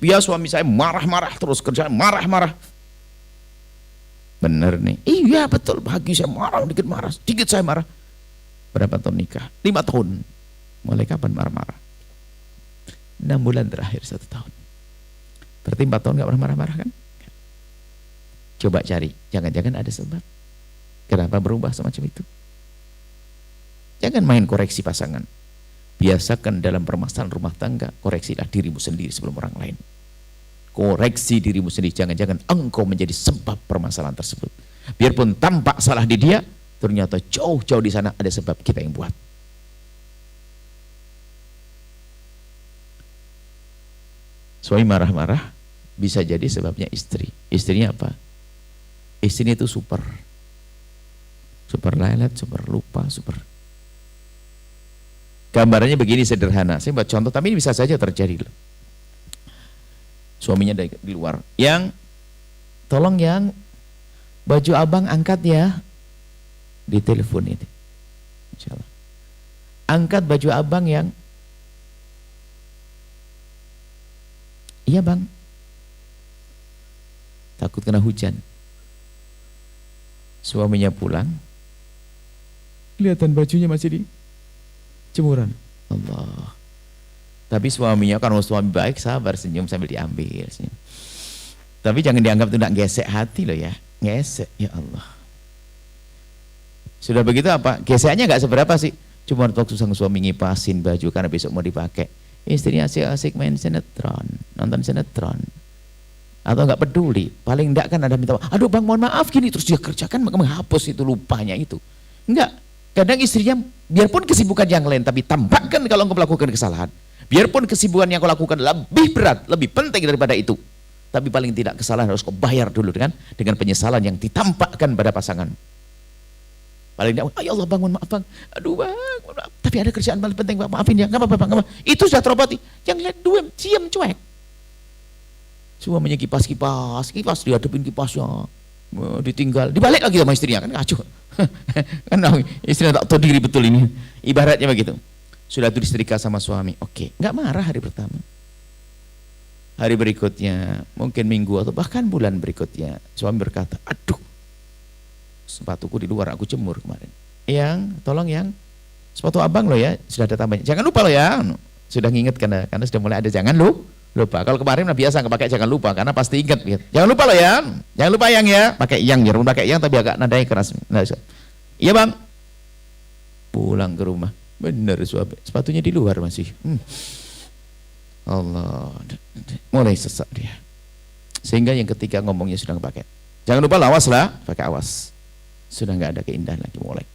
Ya suami saya marah-marah terus kerjaan marah-marah. Bener nih. Iya betul. Pagi saya marah, dikit marah, sedikit saya marah. Berapa tahun nikah? 5 tahun. Mulai kapan marah-marah? 6 bulan terakhir 1 tahun. Berarti 4 tahun gak pernah marah-marah kan? Coba cari, jangan-jangan ada sebab. Kenapa berubah semacam itu? Jangan main koreksi pasangan. Biasakan dalam permasalahan rumah tangga, koreksilah dirimu sendiri sebelum orang lain. Koreksi dirimu sendiri, jangan-jangan engkau menjadi sebab permasalahan tersebut. Biarpun tampak salah di dia, ternyata jauh-jauh di sana ada sebab kita yang buat. Suami marah-marah, bisa jadi sebabnya istri. Istrinya apa? Istrinya itu super lelet, super lupa, super. Gambarannya begini sederhana, saya buat contoh, tapi ini bisa saja terjadi loh. Suaminya di luar, yang tolong yang baju abang angkat ya, di telepon ini. Insyaallah. Angkat baju abang yang, iya bang, takut kena hujan. Suaminya pulang, kelihatan bajunya masih di jemuran. Allah. Tapi suaminya kan suami baik, sabar, senyum sambil diambil. Senyum. Tapi jangan dianggap itu tidak gesek hati loh ya. Gesek, ya Allah. Sudah begitu apa? Geseknya nggak seberapa sih. Cuma waktu sang suami ngipasin baju karena besok mau dipakai. Istrinya asik-asik main sinetron, nonton sinetron. Atau nggak peduli. Paling enggak kan ada minta, aduh bang mohon maaf gini. Terus dia kerjakan menghapus itu lupanya itu. Enggak. Kadang istrinya biarpun kesibukan yang lain, tapi tampakkan kalau engkau melakukan kesalahan. Biarpun kesibukan yang kau lakukan lebih berat, lebih penting daripada itu. Tapi paling tidak kesalahan harus kau bayar dulu dengan penyesalan yang ditampakkan pada pasangan. Paling tidak, ya Allah bang, mohon maaf bang. Aduh bang, mohon maaf. Tapi ada kerjaan paling penting bang, maafin ya. Gak apa-apa bang, gak apa-apa. Itu sudah terobati. Yang lihat dua, diam cuek. Suaminya kipas, dihadapin kipasnya. Ditinggal, dibalik lagi sama istrinya, kan kacau. Kan istrinya tak tahu diri betul ini. Ibaratnya begitu. Sudah tuh disetrika sama suami, oke, nggak marah hari pertama. Hari berikutnya, mungkin minggu atau bahkan bulan berikutnya, suami berkata, aduh, sepatuku di luar aku jemur kemarin. Yang, tolong yang, sepatu abang lo ya, sudah ada tambahnya. Jangan lupa lo ya, sudah nginget karena sudah mulai ada jangan lupa. Kalau kemarin biasa nggak pakai jangan lupa karena pasti ingat. Jangan lupa lo ya, jangan lupa yang ya, pakai yang, biar pakai yang tapi agak nadanya keras. Iya bang, pulang ke rumah. Benar suami, sepatunya di luar masih. Allah, mulai sesak dia. Sehingga yang ketiga ngomongnya sudah nggak pakai. Jangan lupa awas lah, pakai awas. Sudah nggak ada keindahan lagi mulai.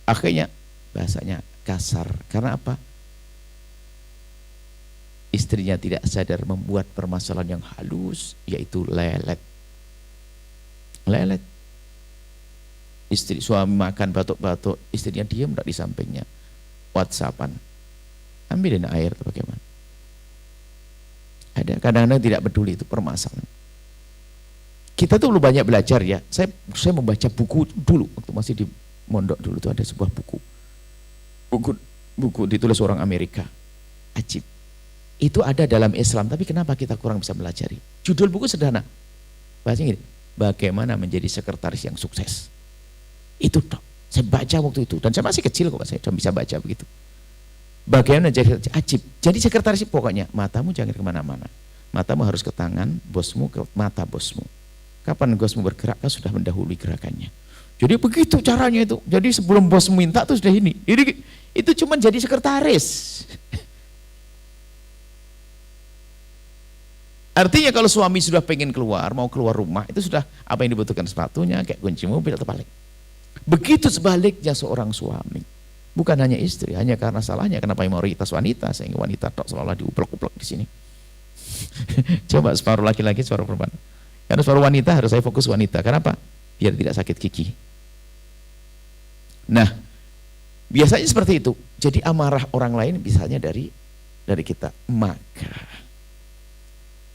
Akhirnya bahasanya kasar. Karena apa? Istrinya tidak sadar membuat permasalahan yang halus, yaitu lelet. Lelet. Istri suami makan batuk-batuk, istrinya diam tidak di sampingnya. WhatsAppan, ambilin air atau bagaimana? Ada kadang-kadang tidak peduli itu permasalahan. Kita tuh belum banyak belajar ya. Saya membaca buku dulu waktu masih di mondok dulu tuh ada sebuah buku ditulis orang Amerika. Ajib. Itu ada dalam Islam, tapi kenapa kita kurang bisa belajari? Judul buku sederhana. Bahasanya gini, bagaimana menjadi sekretaris yang sukses. Itu dong. Saya baca waktu itu, dan saya masih kecil kok, saya sudah bisa baca begitu. Bagaimana jadi ajib. Jadi sekretaris pokoknya, matamu jangan kemana-mana. Matamu harus ke tangan bosmu, ke mata bosmu. Kapan bosmu bergerak, kau sudah mendahului gerakannya. Jadi begitu caranya itu. Jadi sebelum bos minta tuh sudah ini. Jadi itu cuma jadi sekretaris. Artinya kalau suami sudah pengen keluar, mau keluar rumah, itu sudah apa yang dibutuhkan, sepatunya, kayak kunci mobil atau balik. Begitu sebaliknya seorang suami. Bukan hanya istri, hanya karena salahnya. Kenapa mayoritas wanita, sehingga wanita tok seolah diuplek-uplek di sini. Coba separuh laki-laki, separuh perempuan. Karena separuh wanita harus saya fokus wanita. Kenapa? Biar tidak sakit gigi. Nah, biasanya seperti itu. Jadi amarah orang lain biasanya dari kita. Maka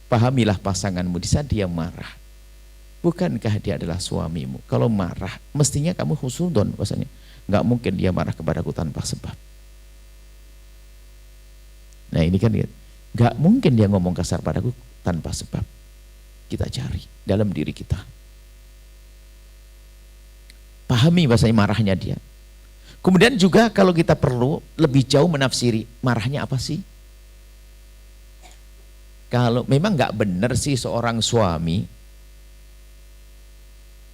pahamilah pasanganmu di saat dia marah. Bukankah dia adalah suamimu? Kalau marah, mestinya kamu husnudon bahasanya. Nggak mungkin dia marah kepadaku tanpa sebab. Nah ini kan nggak mungkin dia ngomong kasar padaku tanpa sebab. Kita cari dalam diri kita. Pahami bahasanya marahnya dia. Kemudian juga kalau kita perlu lebih jauh menafsiri marahnya apa sih? Kalau memang nggak benar sih seorang suami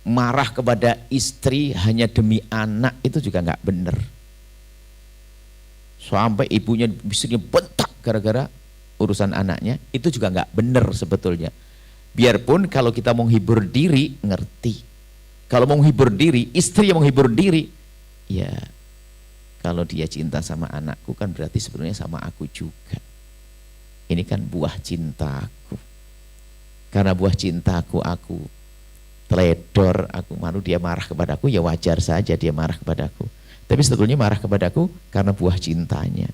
marah kepada istri hanya demi anak, itu juga nggak benar. Sampai ibunya istrinya bentak gara-gara urusan anaknya, itu juga nggak benar sebetulnya. Biarpun kalau kita mau hibur diri, ngerti. Kalau mau hibur diri, istri yang menghibur diri, ya kalau dia cinta sama anakku kan berarti sebenarnya sama aku juga. Ini kan buah cintaku. Karena buah cintaku, aku teledor, aku malu dia marah kepadaku, ya wajar saja dia marah kepadaku. Tapi sebetulnya marah kepadaku karena buah cintanya.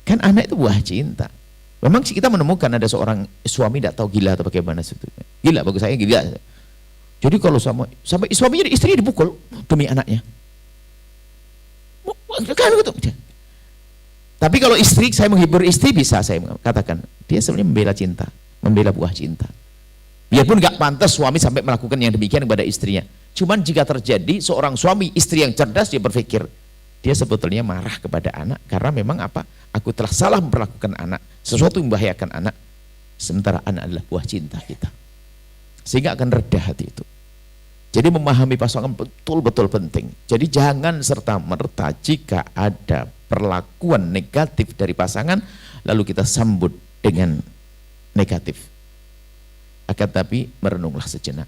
Kan anak itu buah cinta. Memang kita menemukan ada seorang suami tidak tahu gila atau bagaimana sebetulnya. Gila, bagus saya gila. Jadi kalau sampai suaminya, istrinya dipukul demi anaknya. Kan gitu. Tapi kalau istri, saya menghibur istri bisa saya katakan dia sebenarnya membela cinta, membela buah cinta. Biarpun gak pantas suami sampai melakukan yang demikian kepada istrinya. Cuman jika terjadi seorang suami istri yang cerdas, dia berpikir dia sebetulnya marah kepada anak karena memang apa? Aku telah salah memperlakukan anak, sesuatu yang membahayakan anak. Sementara anak adalah buah cinta kita. Sehingga akan reda hati itu. Jadi memahami pasangan betul-betul penting. Jadi jangan serta-merta jika ada perlakuan negatif dari pasangan lalu kita sambut dengan negatif. Akan tapi merenunglah sejenak.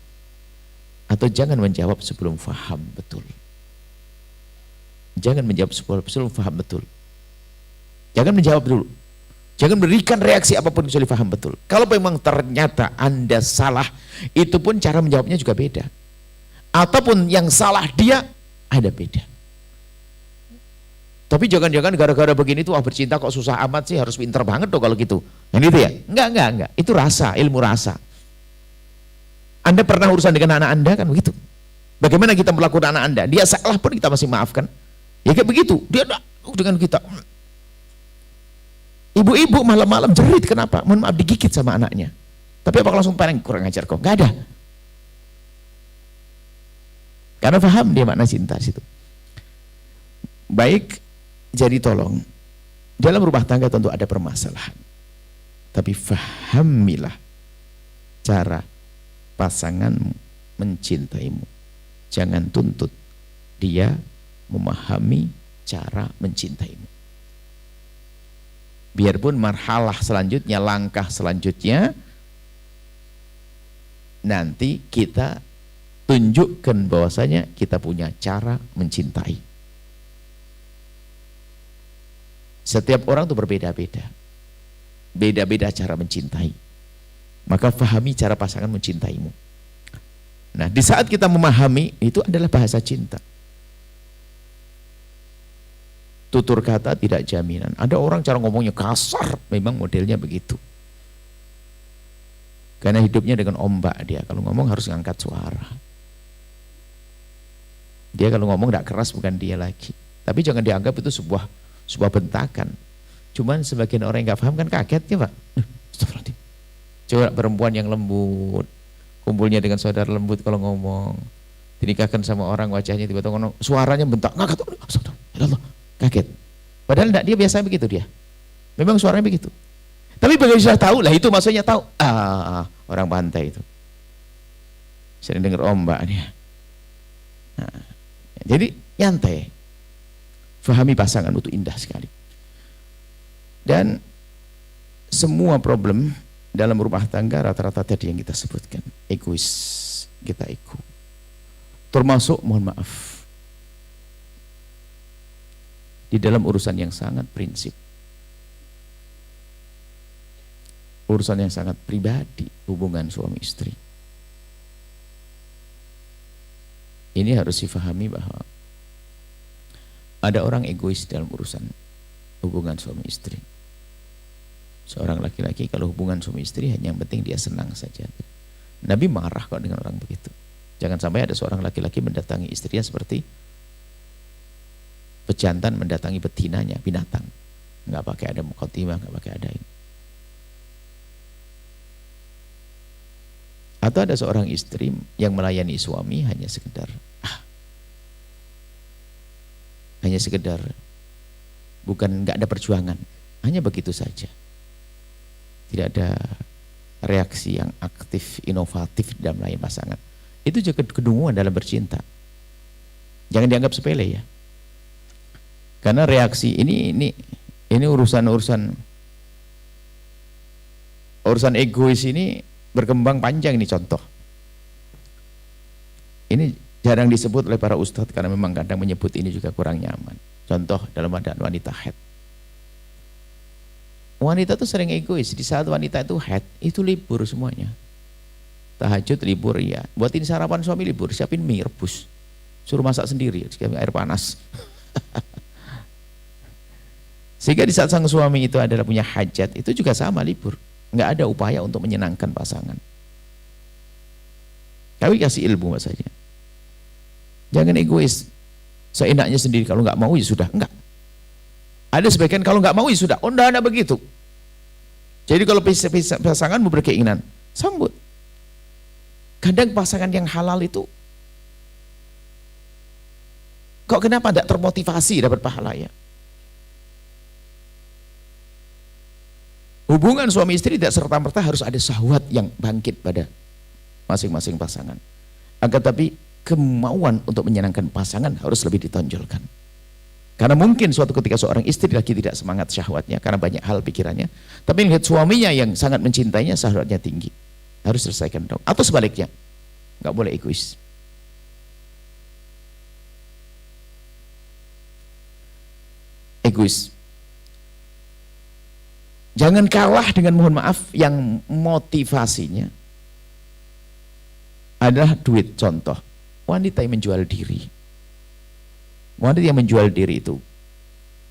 Atau jangan menjawab sebelum faham betul. Jangan menjawab sebelum faham betul. Jangan menjawab dulu. Jangan berikan reaksi apapun kecuali faham betul. Kalau memang ternyata Anda salah, itu pun cara menjawabnya juga beda. Ataupun yang salah dia, ada beda. Tapi jangan-jangan gara-gara begini tuh bercinta kok susah amat sih, harus pinter banget tuh kalau gitu. Yang gitu ya? Enggak. Itu rasa, ilmu rasa. Anda pernah urusan dengan anak Anda kan begitu. Bagaimana kita melakukan anak Anda? Dia salah pun kita masih maafkan. Ya kayak begitu. Dia dengan kita. Ibu-ibu malam-malam jerit, kenapa? Mohon maaf, digigit sama anaknya. Tapi apa langsung paling kurang ajar kok? Gak ada. Karena paham dia makna cinta situ. Baik, jadi tolong dalam rumah tangga tentu ada permasalahan. Tapi fahamilah cara pasanganmu mencintaimu. Jangan tuntut dia memahami cara mencintaimu. Biarpun marhalah selanjutnya, langkah selanjutnya, nanti kita tunjukkan bahwasanya kita punya cara mencintai. Setiap orang itu berbeda-beda. Beda-beda cara mencintai. Maka fahami cara pasangan mencintaimu. Nah, di saat kita memahami, itu adalah bahasa cinta. Tutur kata tidak jaminan. Ada orang cara ngomongnya kasar, memang modelnya begitu. Karena hidupnya dengan ombak dia. Kalau ngomong harus ngangkat suara. Dia kalau ngomong tidak keras bukan dia lagi. Tapi jangan dianggap itu sebuah bentakan. Cuman sebagian orang yang nggak paham kan kaget ya Pak. Coba perempuan yang lembut, kumpulnya dengan saudara lembut kalau ngomong, dinikahkan sama orang wajahnya tiba-tiba ngomong, suaranya bentak, kaget. Padahal enggak, dia biasa begitu dia. Memang suaranya begitu. Tapi begitu sudah tahu lah itu maksudnya tahu. Orang pantai itu. Sering dengar ombak dia. Nah, jadi nyantai. Fahami pasangan itu indah sekali. Dan semua problem dalam rumah tangga rata-rata tadi yang kita sebutkan. Egois, kita ego. Termasuk, mohon maaf, di dalam urusan yang sangat prinsip, urusan yang sangat pribadi, hubungan suami istri. Ini harus difahami bahwa ada orang egois dalam urusan hubungan suami istri. Seorang laki-laki kalau hubungan suami istri hanya yang penting dia senang saja. Nabi marah kok dengan orang begitu. Jangan sampai ada seorang laki-laki mendatangi istrinya seperti pejantan mendatangi betinanya, binatang. Nggak pakai ada muqaddimah, nggak pakai ada ini. Atau ada seorang istri yang melayani suami hanya sekedar bukan nggak ada perjuangan, hanya begitu saja. Tidak ada reaksi yang aktif, inovatif dalam melayani pasangan. Itu juga kedunguan dalam bercinta. Jangan dianggap sepele ya. Karena reaksi ini urusan egois ini berkembang panjang ini contoh. Ini jarang disebut oleh para ustadz karena memang kadang menyebut ini juga kurang nyaman. Contoh dalam keadaan wanita haid. Wanita itu sering egois. Di saat wanita itu haid, itu libur semuanya. Tahajud libur ya. Buatin sarapan suami libur, siapin mie rebus. Suruh masak sendiri, air panas. Sehingga di saat sang suami itu adalah punya hajat, itu juga sama libur. Nggak ada upaya untuk menyenangkan pasangan. Kami kasih ilmu maksudnya. Jangan egois. Seenaknya sendiri, kalau nggak mau ya sudah. Enggak. Ada sebagian kalau nggak mau ya sudah. Oh enggak begitu. Jadi kalau pasangan mau berkeinginan, sambut. Kadang pasangan yang halal itu kok kenapa tidak termotivasi dapat pahala ya? Hubungan suami istri tidak serta-merta harus ada syahwat yang bangkit pada masing-masing pasangan. Akan tapi kemauan untuk menyenangkan pasangan harus lebih ditonjolkan. Karena mungkin suatu ketika seorang istri lagi tidak semangat syahwatnya karena banyak hal pikirannya, tapi lihat suaminya yang sangat mencintainya, syahwatnya tinggi. Harus selesaikan dong. Atau sebaliknya, nggak boleh egois. Egois. Jangan kalah dengan, mohon maaf, yang motivasinya adalah duit. Contoh, wanita yang menjual diri. Wanita yang menjual diri itu,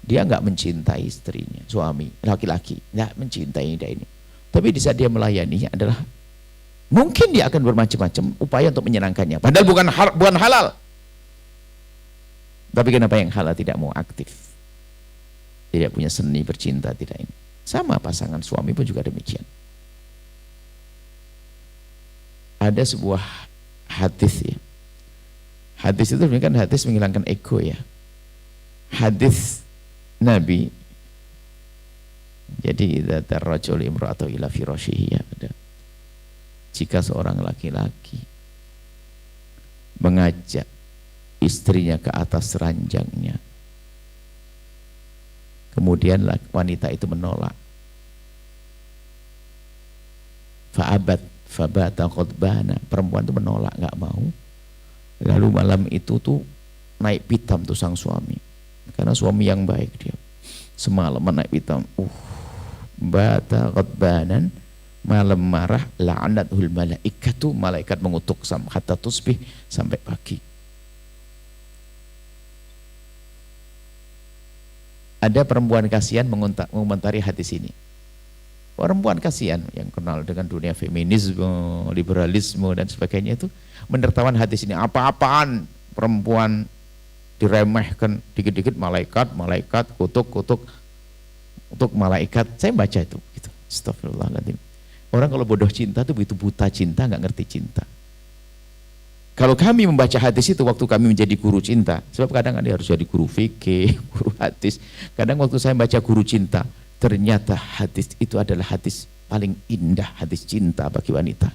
dia nggak mencintai istrinya, suami, laki-laki, nggak mencintai dia ini. Tapi di saat dia melayaninya adalah, mungkin dia akan bermacam-macam upaya untuk menyenangkannya. Padahal bukan halal. Tapi kenapa yang halal tidak mau aktif? Tidak punya seni bercinta, tidak ini. Sama pasangan suami pun juga demikian. Ada sebuah hadis ya. Hadis itu kan hadis menghilangkan ego ya. Hadis Nabi. Jadi idza tarrajul imra'atu ila firashihi ya. Jika seorang laki-laki mengajak istrinya ke atas ranjangnya, kemudian wanita itu menolak, fa'abat fabata qadbana, perempuan itu menolak, nggak mau. Lalu malam itu tuh naik pitam tuh sang suami, karena suami yang baik dia. Semalam naik pitam, bata qadbanan, malam marah, la'anatul malaikatu, malaikat mengutuk hatta tusbih, sampai pagi. Ada perempuan kasihan mengomentari hadis ini. Perempuan kasihan yang kenal dengan dunia feminisme, liberalisme dan sebagainya itu menertawakan hadis ini. Apa-apaan perempuan diremehkan, dikit-dikit malaikat, kutuk untuk malaikat. Saya baca itu gitu. Astagfirullahaladzim. Orang kalau bodoh cinta itu begitu buta cinta, nggak ngerti cinta. Kalau kami membaca hadis itu waktu kami menjadi guru cinta, sebab kadang ada harus jadi guru fikih, guru hadis. Kadang waktu saya baca guru cinta, ternyata hadis itu adalah hadis paling indah, hadis cinta bagi wanita.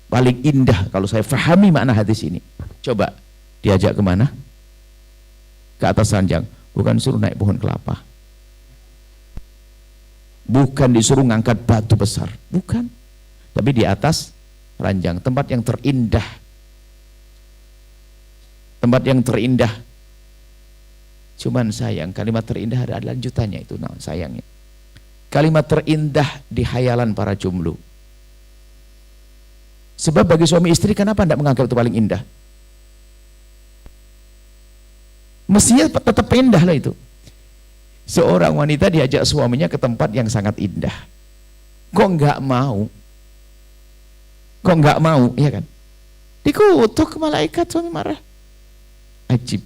Paling indah kalau saya fahami makna hadis ini. Coba diajak kemana? Ke atas ranjang, bukan suruh naik pohon kelapa. Bukan disuruh ngangkat batu besar, bukan. Tapi di atas ranjang, tempat yang terindah. Tempat yang terindah. Cuman sayang, kalimat terindah ada lanjutannya itu, nah sayangnya. Kalimat terindah di hayalan para jomblo. Sebab bagi suami istri, kenapa tidak menganggap itu paling indah? Mestinya tetap indah lah itu. Seorang wanita diajak suaminya ke tempat yang sangat indah. Kok nggak mau? Kok nggak mau, ya kan? Dikutuk malaikat, suami marah. Ajib.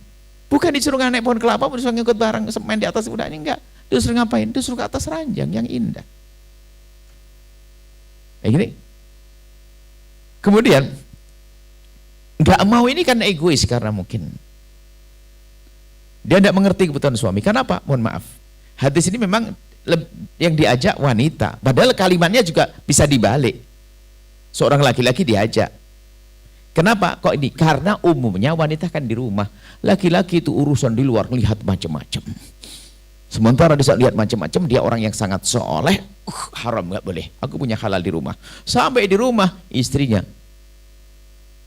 Bukan disuruh naik pohon kelapa, disuruh ngikut barang main di atas udahnya, enggak. Disuruh ngapain? Disuruh ke atas ranjang yang indah. Kayak gini. Kemudian nggak mau ini kan egois, karena mungkin dia tidak mengerti kebutuhan suami. Kenapa? Mohon maaf. Hadis ini memang yang diajak wanita. Padahal kalimatnya juga bisa dibalik. Seorang laki-laki diajak. Kenapa kok ini? Karena umumnya wanita kan di rumah. Laki-laki itu urusan di luar, lihat macam-macam. Sementara di saat lihat macam-macam, dia orang yang sangat soleh. Haram, nggak boleh. Aku punya halal di rumah. Sampai di rumah, istrinya,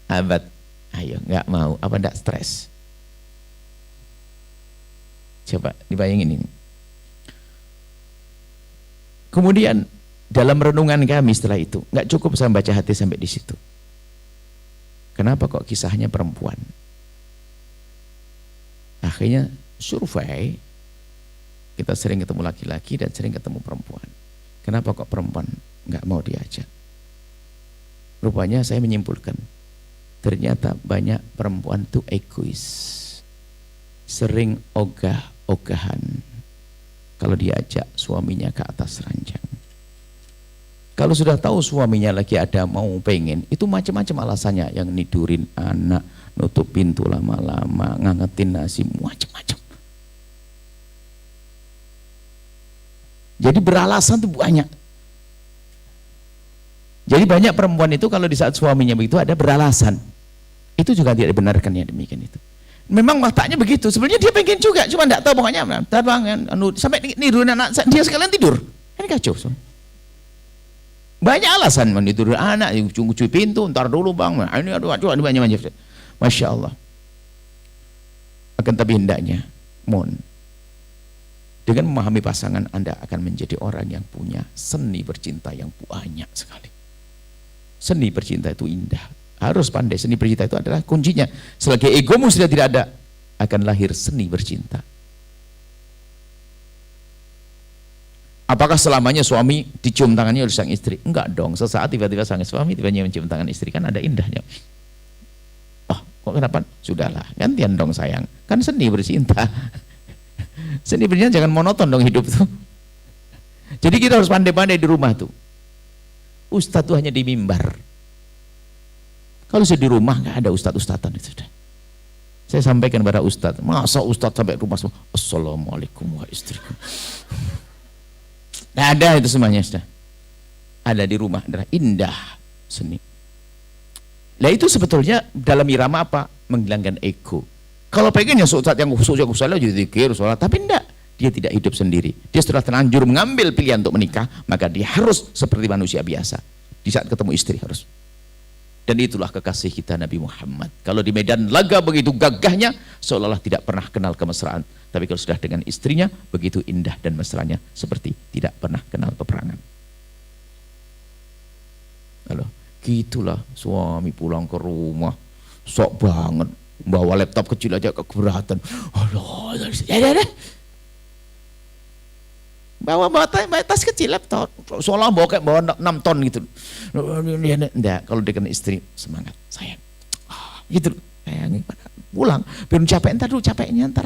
abad, ayo nggak mau. Apa ndak stres? Coba dibayangin ini. Kemudian dalam renungan kami setelah itu, nggak cukup saya baca hati sampai di situ. Kenapa kok kisahnya perempuan? Akhirnya survei, kita sering ketemu laki-laki dan sering ketemu perempuan. Kenapa kok perempuan nggak mau diajak? Rupanya saya menyimpulkan, ternyata banyak perempuan itu egois, sering ogah-ogahan kalau diajak suaminya ke atas ranjang. Kalau sudah tahu suaminya lagi ada mau pengen, itu macam-macam alasannya, yang nidurin anak, nutup pintu lama-lama, ngangetin nasi, macam-macam. Jadi beralasan itu banyak. Jadi banyak perempuan itu kalau di saat suaminya begitu ada beralasan. Itu juga tidak dibenarkan ya, demikian itu. Memang wataknya begitu. Sebenarnya dia pengen juga, cuma tidak tahu pokoknya. Sampai nidurin anak dia sekalian tidur. Ini kacau. So. Banyak alasan menidur anak, cuci pintu, ntar dulu bang. Ini aduh, banyak. Masya Allah. Akan tapi hendaknya, dengan memahami pasangan Anda akan menjadi orang yang punya seni bercinta yang banyak sekali. Seni bercinta itu indah. Harus pandai. Seni bercinta itu adalah kuncinya. Selagi egomu sudah tidak ada, akan lahir seni bercinta. Apakah selamanya suami dicium tangannya oleh sang istri? Enggak dong. Sesaat tiba-tiba sang suami tiba-tiba mencium tangan istri, kan ada indahnya. Oh, kok kenapa? Sudahlah, gantian dong sayang. Kan seni bercinta. Seni bercinta jangan monoton dong hidup tuh. Jadi kita harus pandai-pandai di rumah tuh. Ustadz tuh hanya di mimbar. Kalau saya di rumah nggak ada ustadz-ustadzan itu sudah. Saya sampaikan kepada ustadz, masa ustadz sampai rumah semua, assalamualaikum wa istriku. Tidak ada itu semuanya sudah. Ada di rumah, adalah indah seni. Nah itu sebetulnya dalam irama apa? Menghilangkan ego. Kalau pengennya saat yang khususnya salah jadi zikir, sholat, tapi enggak. Dia tidak hidup sendiri. Dia setelah terlanjur mengambil pilihan untuk menikah, maka dia harus seperti manusia biasa. Di saat ketemu istri harus. Dan itulah kekasih kita Nabi Muhammad. Kalau di medan laga begitu gagahnya, seolah-olah tidak pernah kenal kemesraan. Tapi kalau sudah dengan istrinya, begitu indah dan mesranya, seperti tidak pernah kenal peperangan. Halo, gitulah suami pulang ke rumah, sok banget, bawa laptop kecil aja keberatan. Allah, ya. Bawa tas kecil laptop, seolah bawa 6 ton gitu. Enggak, kalau dengan istri semangat, sayang, gitu, sayang, pulang, belum capek, entar dulu capeknya, entar.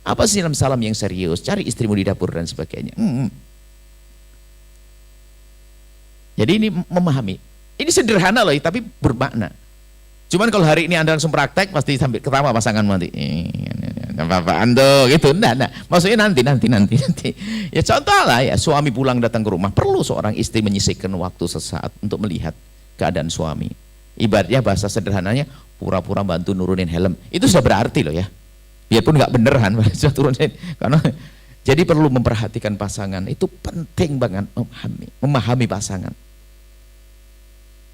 Apa sih salam yang serius? Cari istrimu di dapur dan sebagainya. Jadi ini memahami. Ini sederhana loh, tapi bermakna. Cuman kalau hari ini Anda langsung praktek, pasti sampai ketawa pasangan nanti. Apa Anda gitu. Enggak. Maksudnya nanti. Ya contoh lah ya, suami pulang datang ke rumah, perlu seorang istri menyisihkan waktu sesaat untuk melihat keadaan suami. Ibaratnya bahasa sederhananya, pura-pura bantu nurunin helm. Itu sudah berarti loh ya. Biarpun nggak beneran, sudah turunin. Karena Jadi perlu memperhatikan pasangan, itu penting banget memahami pasangan.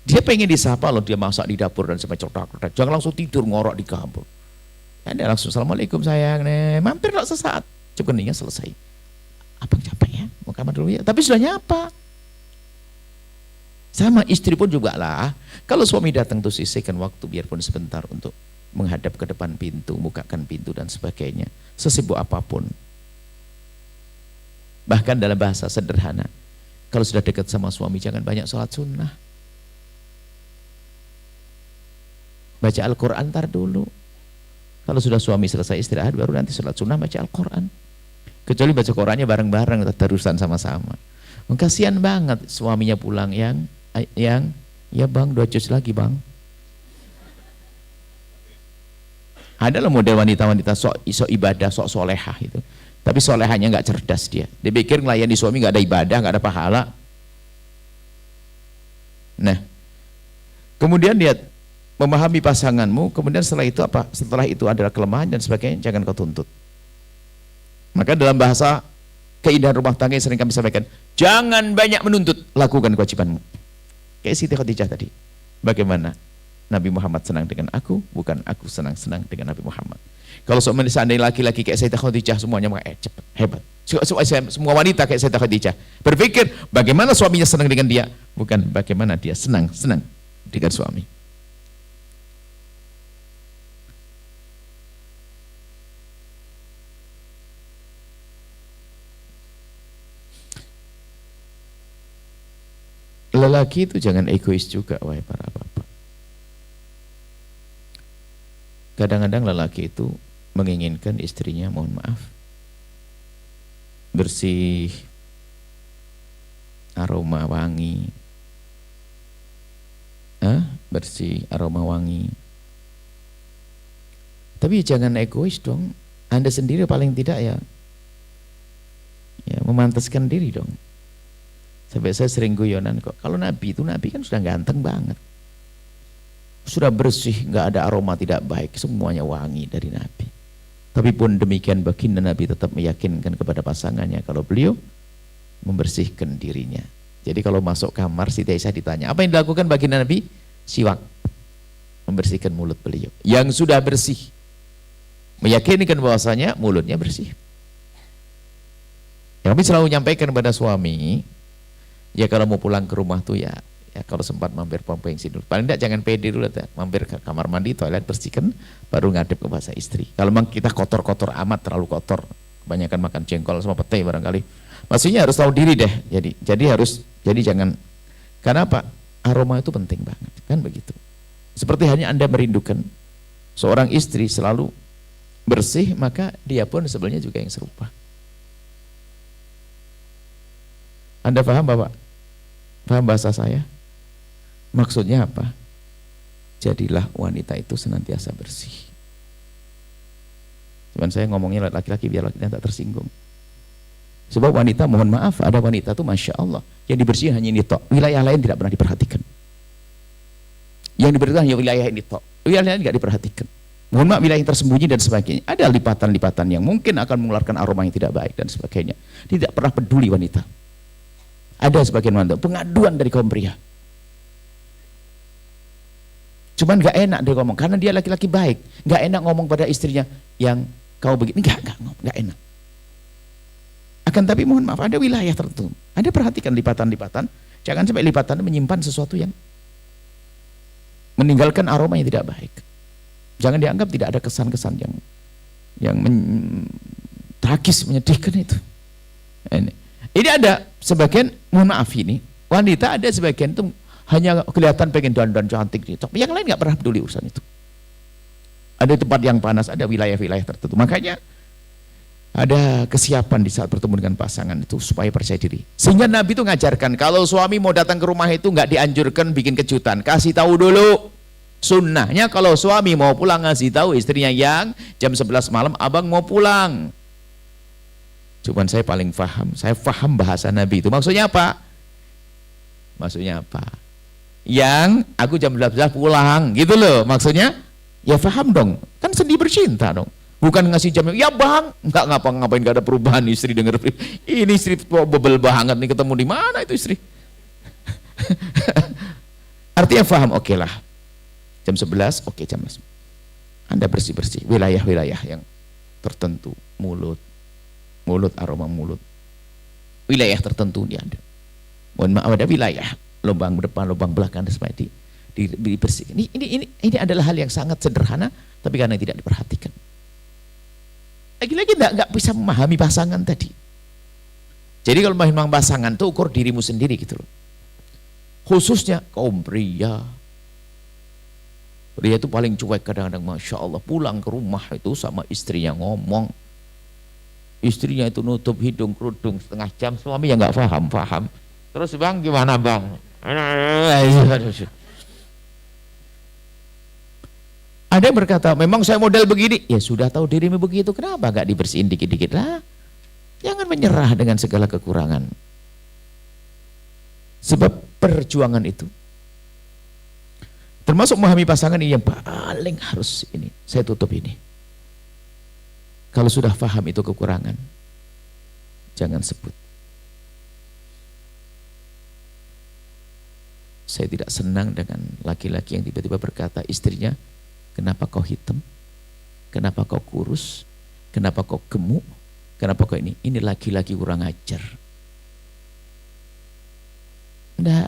Dia pengen disapa loh, dia masak di dapur dan sampai cetak-cetak. Jangan langsung tidur ngorok di kamar. Ada langsung assalamualaikum sayang, mampir lah sesaat. Cukup keningnya selesai. Abang capek ya, mau kamar dulu ya. Tapi sudah nyapa. Sama istri pun juga lah. Kalau suami datang tuh sisihkan waktu biarpun sebentar untuk menghadap ke depan pintu, bukakan pintu dan sebagainya. Sesibuk apapun. Bahkan dalam bahasa sederhana, kalau sudah dekat sama suami jangan banyak sholat sunnah. Baca Al-Quran ntar dulu. Kalau sudah suami selesai istirahat baru nanti sholat sunnah baca Al-Quran. Kecuali baca Qurannya bareng-bareng, terusan sama-sama. Kasihan banget suaminya pulang yang ya bang 2 juz lagi bang. Ada loh model wanita-wanita sok ibadah, sok solehah itu. Tapi solehahnya nggak cerdas dia. Dia pikir melayani suami nggak ada ibadah, nggak ada pahala. Nah, kemudian dia memahami pasanganmu, kemudian setelah itu apa? Setelah itu adalah kelemahan dan sebagainya, jangan kau tuntut. Maka dalam bahasa keindahan rumah tangga yang sering kami sampaikan, jangan banyak menuntut, lakukan kewajibanmu. Kayak Siti Khadijah tadi. Bagaimana Nabi Muhammad senang dengan aku, bukan aku senang-senang dengan Nabi Muhammad. Kalau seandainya laki-laki kayak Sayyidah Khadijah semuanya cepat, hebat. Semua wanita kayak Sayyidah Khadijah berpikir bagaimana suaminya senang dengan dia, bukan bagaimana dia senang dengan suami. Lelaki itu jangan egois juga, wahai para bapak. Kadang-kadang lelaki itu menginginkan istrinya, mohon maaf, bersih, aroma wangi, bersih, aroma wangi. Tapi jangan egois dong. Anda sendiri paling tidak ya memantaskan diri dong. Sampai saya sering guyonan kok, kalau Nabi kan sudah ganteng banget, sudah bersih, nggak ada aroma tidak baik, semuanya wangi dari Nabi. Tapi pun demikian baginda Nabi tetap meyakinkan kepada pasangannya kalau beliau membersihkan dirinya. Jadi kalau masuk kamar Siti Aisyah ditanya, apa yang dilakukan baginda Nabi? Siwak, membersihkan mulut beliau yang sudah bersih, meyakinkan bahwasanya mulutnya bersih. Kami selalu menyampaikan kepada suami, ya kalau mau pulang ke rumah tuh ya kalau sempat mampir pom bensin dulu. Paling tidak jangan pede dulu, mampir ke kamar mandi, toilet, bersihkan, baru ngadep ke bahasa istri. Kalau memang kita kotor-kotor amat, terlalu kotor, kebanyakan makan jengkol sama pete barangkali, maksudnya harus tahu diri deh. Jadi jangan, karena apa? Aroma itu penting banget, kan begitu. Seperti hanya Anda merindukan seorang istri selalu bersih, maka dia pun sebenarnya juga yang serupa. Anda paham Bapak? Paham bahasa saya? Maksudnya apa? Jadilah wanita itu senantiasa bersih. Cuman saya ngomongnya laki-laki biar laki-laki tak tersinggung. Sebab wanita, mohon maaf, ada wanita tuh Masya Allah yang dibersihkan hanya ini tok, wilayah lain tidak pernah diperhatikan. Yang diberitakan hanya wilayah ini tok, wilayah lain tidak diperhatikan. Mohon maaf, wilayah yang tersembunyi dan sebagainya. Ada lipatan-lipatan yang mungkin akan mengeluarkan aroma yang tidak baik dan sebagainya. Tidak pernah peduli wanita. Ada sebagian wanita pengaduan dari kaum pria. Cuman gak enak dia ngomong karena dia laki-laki baik, gak enak ngomong pada istrinya yang kau begini, gak enak. Akan tapi mohon maaf, ada wilayah tertentu, Anda perhatikan lipatan-lipatan, jangan sampai lipatan menyimpan sesuatu yang meninggalkan aroma yang tidak baik. Jangan dianggap tidak ada kesan-kesan yang tragis, menyedihkan itu. Ini ada sebagian, mohon maaf ini, wanita ada sebagian itu hanya kelihatan pengen dandan cantik, yang lain nggak pernah peduli urusan itu. Ada tempat yang panas, ada wilayah-wilayah tertentu. Makanya ada kesiapan di saat bertemu dengan pasangan itu supaya percaya diri. Sehingga Nabi itu ngajarkan kalau suami mau datang ke rumah itu nggak dianjurkan bikin kejutan, kasih tahu dulu. Sunnahnya kalau suami mau pulang ngasih tahu istrinya yang jam 11 malam abang mau pulang. Cuman saya paling paham, saya paham bahasa Nabi itu. Maksudnya apa? Maksudnya apa? Yang aku jam 12 pulang gitu loh. Maksudnya ya paham dong. Kan sedih bercinta dong. Bukan ngasih jam, ya bang, nggak ngapa-ngapain, nggak ada perubahan. Istri denger, ini istri bebel banget nih, ketemu di mana itu istri. Artinya paham, oke lah. Jam 11, oke jam 11. Anda bersih-bersih, wilayah-wilayah yang tertentu, mulut, aroma mulut. Wilayah tertentu di Anda. Mohon maaf, ada wilayah, lubang depan, lubang belakang, dan sebagainya dibersihkan. Ini adalah hal yang sangat sederhana, tapi karena tidak diperhatikan. Lagi-lagi nggak bisa memahami pasangan tadi. Jadi kalau memahami pasangan itu ukur dirimu sendiri gitu loh. Khususnya kaum pria. Pria itu paling cuek kadang-kadang, Masya Allah, pulang ke rumah itu sama istrinya ngomong. Istrinya itu nutup hidung kerudung setengah jam, suami yang nggak paham. Terus bang gimana bang? Ada yang berkata, memang saya model begini. Ya sudah tahu dirimu begitu, kenapa nggak dibersihin dikit-dikit lah? Jangan menyerah dengan segala kekurangan. Sebab perjuangan itu, termasuk memahami pasangan, ini yang paling harus ini. Saya tutup ini. Kalau sudah paham itu kekurangan, jangan sebut. Saya tidak senang dengan laki-laki yang tiba-tiba berkata istrinya, kenapa kau hitam? Kenapa kau kurus? Kenapa kau gemuk? Kenapa kau ini? Ini laki-laki kurang ajar. Nah,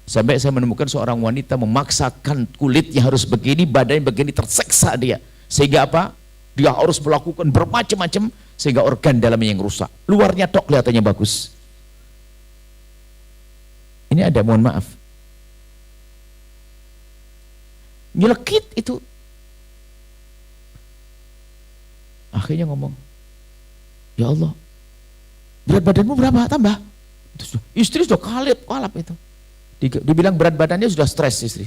sampai saya menemukan seorang wanita memaksakan kulitnya harus begini, badannya begini, terseksa dia. Sehingga apa? Dia harus melakukan bermacam-macam sehingga organ dalamnya yang rusak. Luarnya tok kelihatannya bagus. Ini ada, mohon maaf, nyelekit itu. Akhirnya ngomong, ya Allah, berat badanmu berapa? Tambah. Istri sudah kalap itu. Dibilang berat badannya sudah stres istri.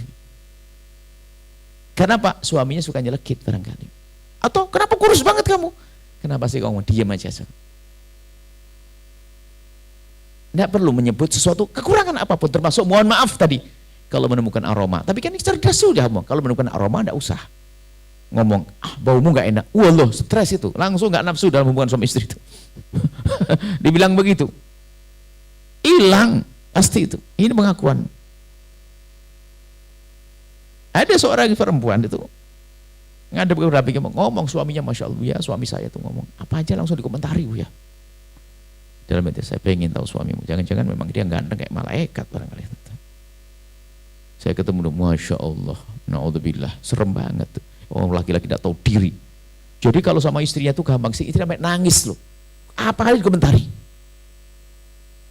Kenapa? Suaminya suka nyelekit barangkali. Atau kenapa kurus banget kamu? Kenapa sih kamu diam aja? Tidak perlu menyebut sesuatu kekurangan apapun, termasuk mohon maaf tadi kalau menemukan aroma. Tapi kan cerdas sudah, kalau menemukan aroma tidak usah ngomong, baumu nggak enak. Wallah, stres itu, langsung nggak nafsu dalam hubungan suami istri itu. Dibilang begitu, hilang pasti itu. Ini pengakuan. Ada seorang perempuan itu ngadep ke Nabi, ngomong suaminya, Masya Allah, ya suami saya tuh ngomong apa aja langsung dikomentari, ya. Dalam hati saya pengen tahu suamimu, jangan-jangan memang dia ganteng kayak malaikat barangkali. Saya ketemu, Masya Allah, naudzubillah, serem banget. Orang laki-laki tidak tahu diri. Jadi kalau sama istrinya tuh gampang sih, istri sampai nangis loh. Apa kali dikomentari?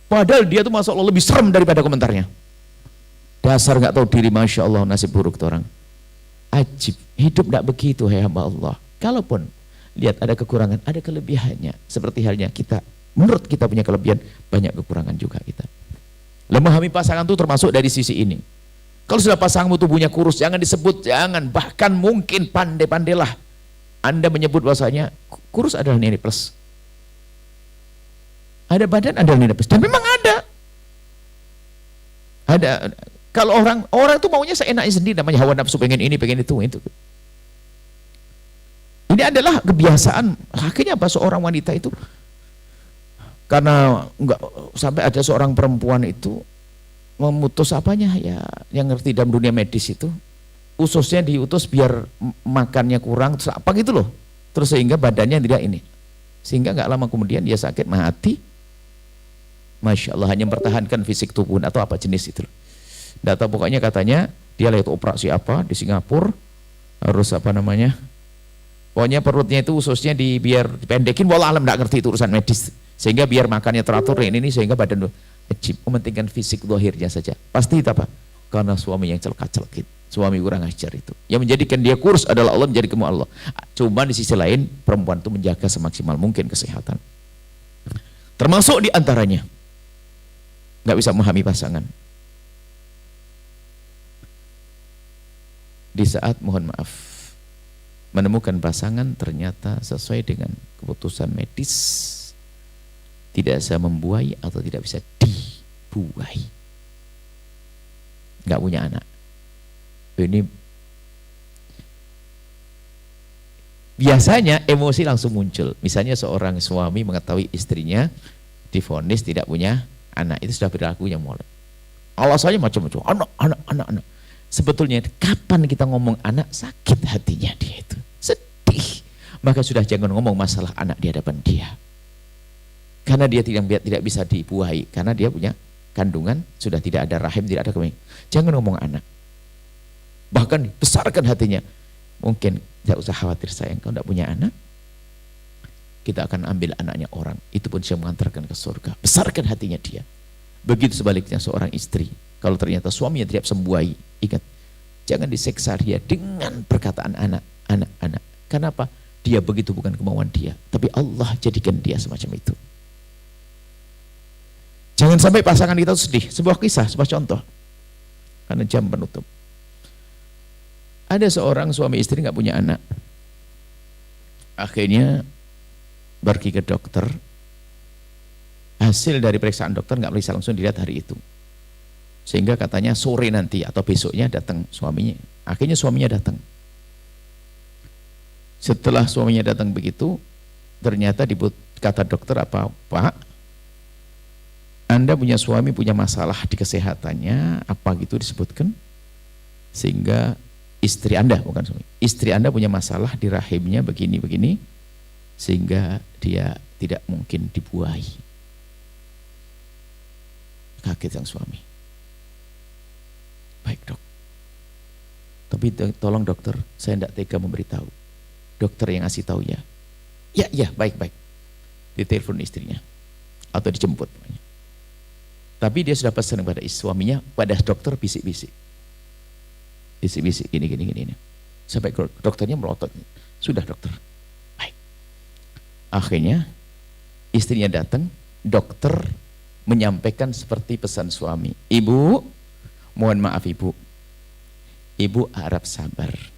Padahal dia tuh Masya Allah lebih serem daripada komentarnya. Dasar nggak tahu diri, Masya Allah, nasib buruk tuh orang. Ajib, hidup tidak begitu, hai hamba Allah. Kalaupun lihat ada kekurangan, ada kelebihannya. Seperti halnya kita, menurut kita punya kelebihan, banyak kekurangan juga kita. Memahami pasangan itu termasuk dari sisi ini. Kalau sudah pasanganmu tubuhnya kurus, jangan disebut, jangan. Bahkan mungkin pandai-pandailah Anda menyebut bahwasanya kurus adalah nilai plus. Ada badan adalah nilai plus. Dan memang ada. Kalau orang itu maunya seenaknya sendiri, namanya hawa nafsu, pengen ini, pengen itu. Ini adalah kebiasaan. Akhirnya apa, seorang wanita itu, karena enggak sampai ada seorang perempuan itu memutus apanya ya, yang ngerti dalam dunia medis itu, ususnya diutus biar makannya kurang, terus apa gitu loh, terus sehingga badannya tidak ini, sehingga nggak lama kemudian dia sakit mati. Masya Allah, hanya mempertahankan fisik tubuh atau apa jenis itu. Nggak tahu, pokoknya katanya dia lihat operasi apa di Singapura, harus apa namanya, pokoknya perutnya itu ususnya biar dipendekin, walau alam nggak ngerti itu urusan medis, sehingga biar makannya teratur ini sehingga badan ajib, mementingkan fisik lahirnya saja. Pasti itu apa? Karena suami yang celaka-celekit, suami kurang ajar itu. Yang menjadikan dia kurus adalah Allah, menjadikan Allah. Cuma di sisi lain perempuan itu menjaga semaksimal mungkin kesehatan. Termasuk di antaranya nggak bisa memahami pasangan. Di saat mohon maaf menemukan pasangan ternyata sesuai dengan keputusan medis, tidak bisa membuai atau tidak bisa dibuai, nggak punya anak. Ini Biasanya emosi langsung muncul. Misalnya seorang suami mengetahui istrinya divonis tidak punya anak, itu sudah perilakunya mulai. Alasannya macam-macam, anak. Sebetulnya kapan kita ngomong anak, sakit hatinya dia itu, sedih. Maka sudah jangan ngomong masalah anak di hadapan dia. Karena dia tidak bisa dibuahi, karena dia punya kandungan, sudah tidak ada rahim, tidak ada kemih. Jangan ngomong anak. Bahkan besarkan hatinya. Mungkin tidak usah khawatir sayang, kalau tidak punya anak, kita akan ambil anaknya orang. Itu pun bisa mengantarkan ke surga. Besarkan hatinya dia. Begitu sebaliknya seorang istri. Kalau ternyata suaminya tidak bisa membuahi, ingat, jangan diseksa dia dengan perkataan anak. Kenapa? Dia begitu bukan kemauan dia, tapi Allah jadikan dia semacam itu. Jangan sampai pasangan kita sedih. Sebuah kisah, sebuah contoh. Karena jam penutup. Ada seorang suami istri nggak punya anak. Akhirnya pergi ke dokter. Hasil dari periksaan dokter nggak periksa langsung, dilihat hari itu. Sehingga katanya sore nanti atau besoknya datang suaminya. Akhirnya suaminya datang. Setelah suaminya datang begitu, ternyata kata dokter apa, Pak, Anda punya suami punya masalah di kesehatannya, apa gitu disebutkan, sehingga istri Anda, bukan suami, istri Anda punya masalah di rahimnya begini, sehingga dia tidak mungkin dibuahi. Kaget sang suami. Baik dok, tapi tolong dokter, saya tidak tega memberitahu. Dokter yang ngasih tahu ya. Ya, baik. Ditelepon istrinya atau dijemput. Tapi dia sudah pesan kepada suaminya, pada dokter bisik-bisik, gini. Sampai dokternya melotot. Sudah dokter. Baik. Akhirnya istrinya datang, dokter menyampaikan seperti pesan suami. Ibu, mohon maaf ibu harap sabar.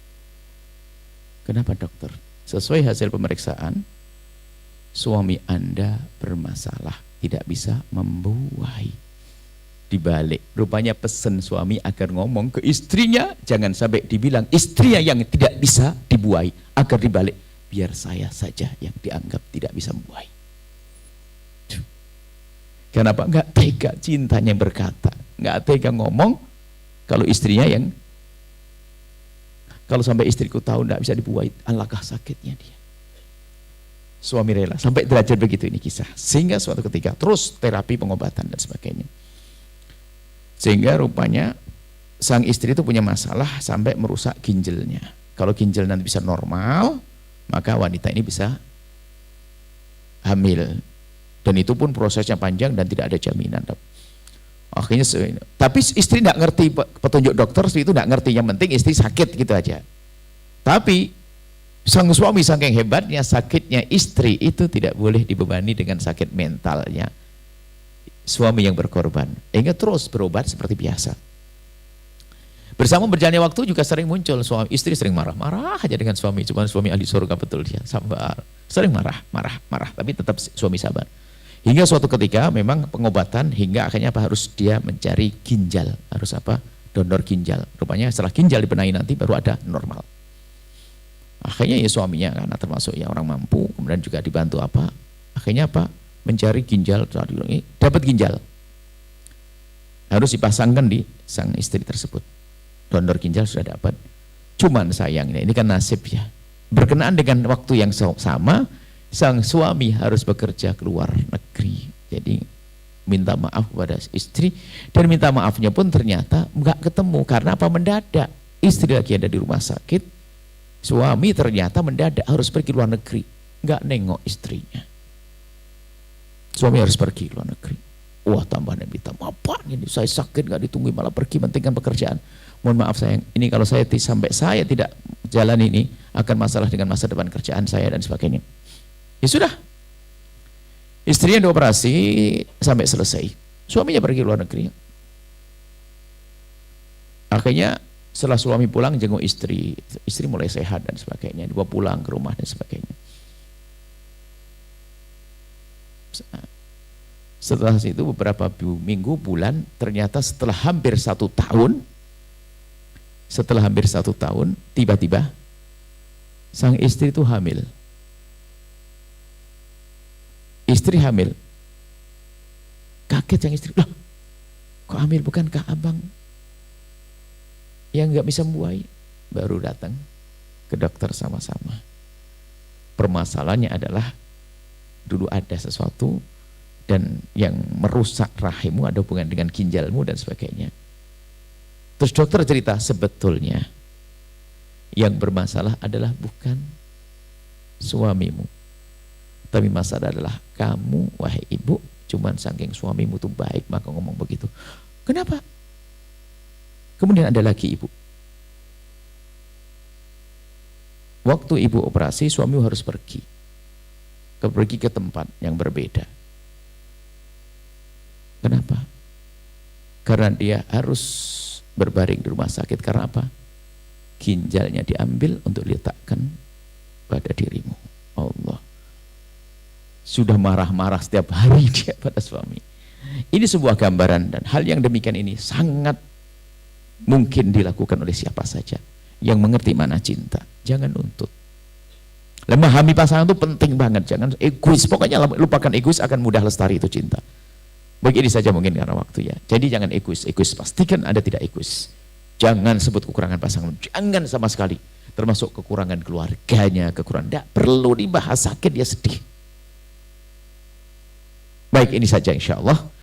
Kenapa dokter? Sesuai hasil pemeriksaan, suami Anda bermasalah, tidak bisa membuahi. Dibalik, rupanya pesan suami agar ngomong ke istrinya, jangan sampai dibilang istrinya yang tidak bisa dibuahi, agar dibalik, biar saya saja yang dianggap tidak bisa membuahi. Kenapa? Enggak tega cintanya berkata, enggak tega ngomong kalau istrinya yang, kalau sampai istriku tahu enggak bisa dibuahi, alangkah sakitnya dia. Suami rela, sampai derajat begitu ini kisah. Sehingga suatu ketika terus terapi pengobatan dan sebagainya. Sehingga rupanya sang istri itu punya masalah sampai merusak ginjalnya. Kalau ginjal nanti bisa normal, maka wanita ini bisa hamil. Dan itu pun prosesnya panjang dan tidak ada jaminan. Akhirnya, tapi istri tidak ngerti petunjuk dokter itu, tidak ngerti. Yang penting istri sakit gitu aja. Tapi sang suami saking hebatnya, sakitnya istri itu tidak boleh dibebani dengan sakit mentalnya suami yang berkorban. Hingga terus berobat seperti biasa. Bersama berjalannya waktu juga sering muncul suami istri sering marah-marah aja dengan suami. Cuma suami ahli surga betul dia, sabar. Sering marah, tapi tetap suami sabar. Hingga suatu ketika memang pengobatan, hingga akhirnya apa, harus dia mencari ginjal, harus apa, donor ginjal. Rupanya setelah ginjal dibenahi nanti baru ada normal. Akhirnya ya suaminya karena termasuk ya orang mampu, kemudian juga dibantu apa, akhirnya apa, mencari ginjal, dapat ginjal, harus dipasangkan di sang istri tersebut. Donor ginjal sudah dapat. Cuman sayangnya ini kan nasib ya, berkenaan dengan waktu yang sama, sang suami harus bekerja keluar negeri. Jadi minta maaf kepada istri, dan minta maafnya pun ternyata nggak ketemu. Karena apa? Mendadak. Istri lagi ada di rumah sakit, suami ternyata mendadak harus pergi luar negeri, nggak nengok istrinya. Suami harus pergi luar negeri. Wah, tambahnya minta maaf, ini saya sakit nggak ditunggu, malah pergi mentingkan pekerjaan. Mohon maaf sayang, ini kalau saya sampai saya tidak jalan ini akan masalah dengan masa depan kerjaan saya dan sebagainya. Ya sudah, istrinya dioperasi sampai selesai, suaminya pergi luar negeri. Akhirnya setelah suami pulang jenguk istri mulai sehat dan sebagainya, dibawa pulang ke rumah dan sebagainya. Setelah itu beberapa minggu, bulan, ternyata setelah hampir 1 tahun, tiba-tiba Sang istri itu hamil. Istri hamil. Kaget yang istri, loh kok hamil, bukankah abang yang nggak bisa membuahi? Baru datang ke dokter sama-sama. Permasalahannya adalah dulu ada sesuatu dan yang merusak rahimmu, ada hubungan dengan ginjalmu dan sebagainya. Terus dokter cerita, sebetulnya yang bermasalah adalah bukan suamimu, tapi masalah adalah kamu, wahai ibu. Cuman saking suamimu tuh baik maka ngomong begitu. Kenapa? Kemudian ada lagi ibu. Waktu ibu operasi, suamimu harus pergi ke tempat yang berbeda. Kenapa? Karena dia harus berbaring di rumah sakit. Karena apa? Ginjalnya diambil untuk diletakkan pada dirimu. Allah. Sudah marah-marah setiap hari dia pada suami. Ini sebuah gambaran, dan hal yang demikian ini sangat mungkin dilakukan oleh siapa saja yang mengerti mana cinta. Jangan nuntut. Memahami pasangan itu penting banget. Jangan egois. Pokoknya lupakan egois, akan mudah lestari itu cinta. Begini saja mungkin karena waktu ya. Jadi jangan egois. Egois pastikan Anda tidak egois. Jangan sebut kekurangan pasangan. Jangan sama sekali. Termasuk kekurangan keluarganya, kekurangan. Tidak perlu dibahas, sakit dia sedih. Baik, ini saja insya Allah.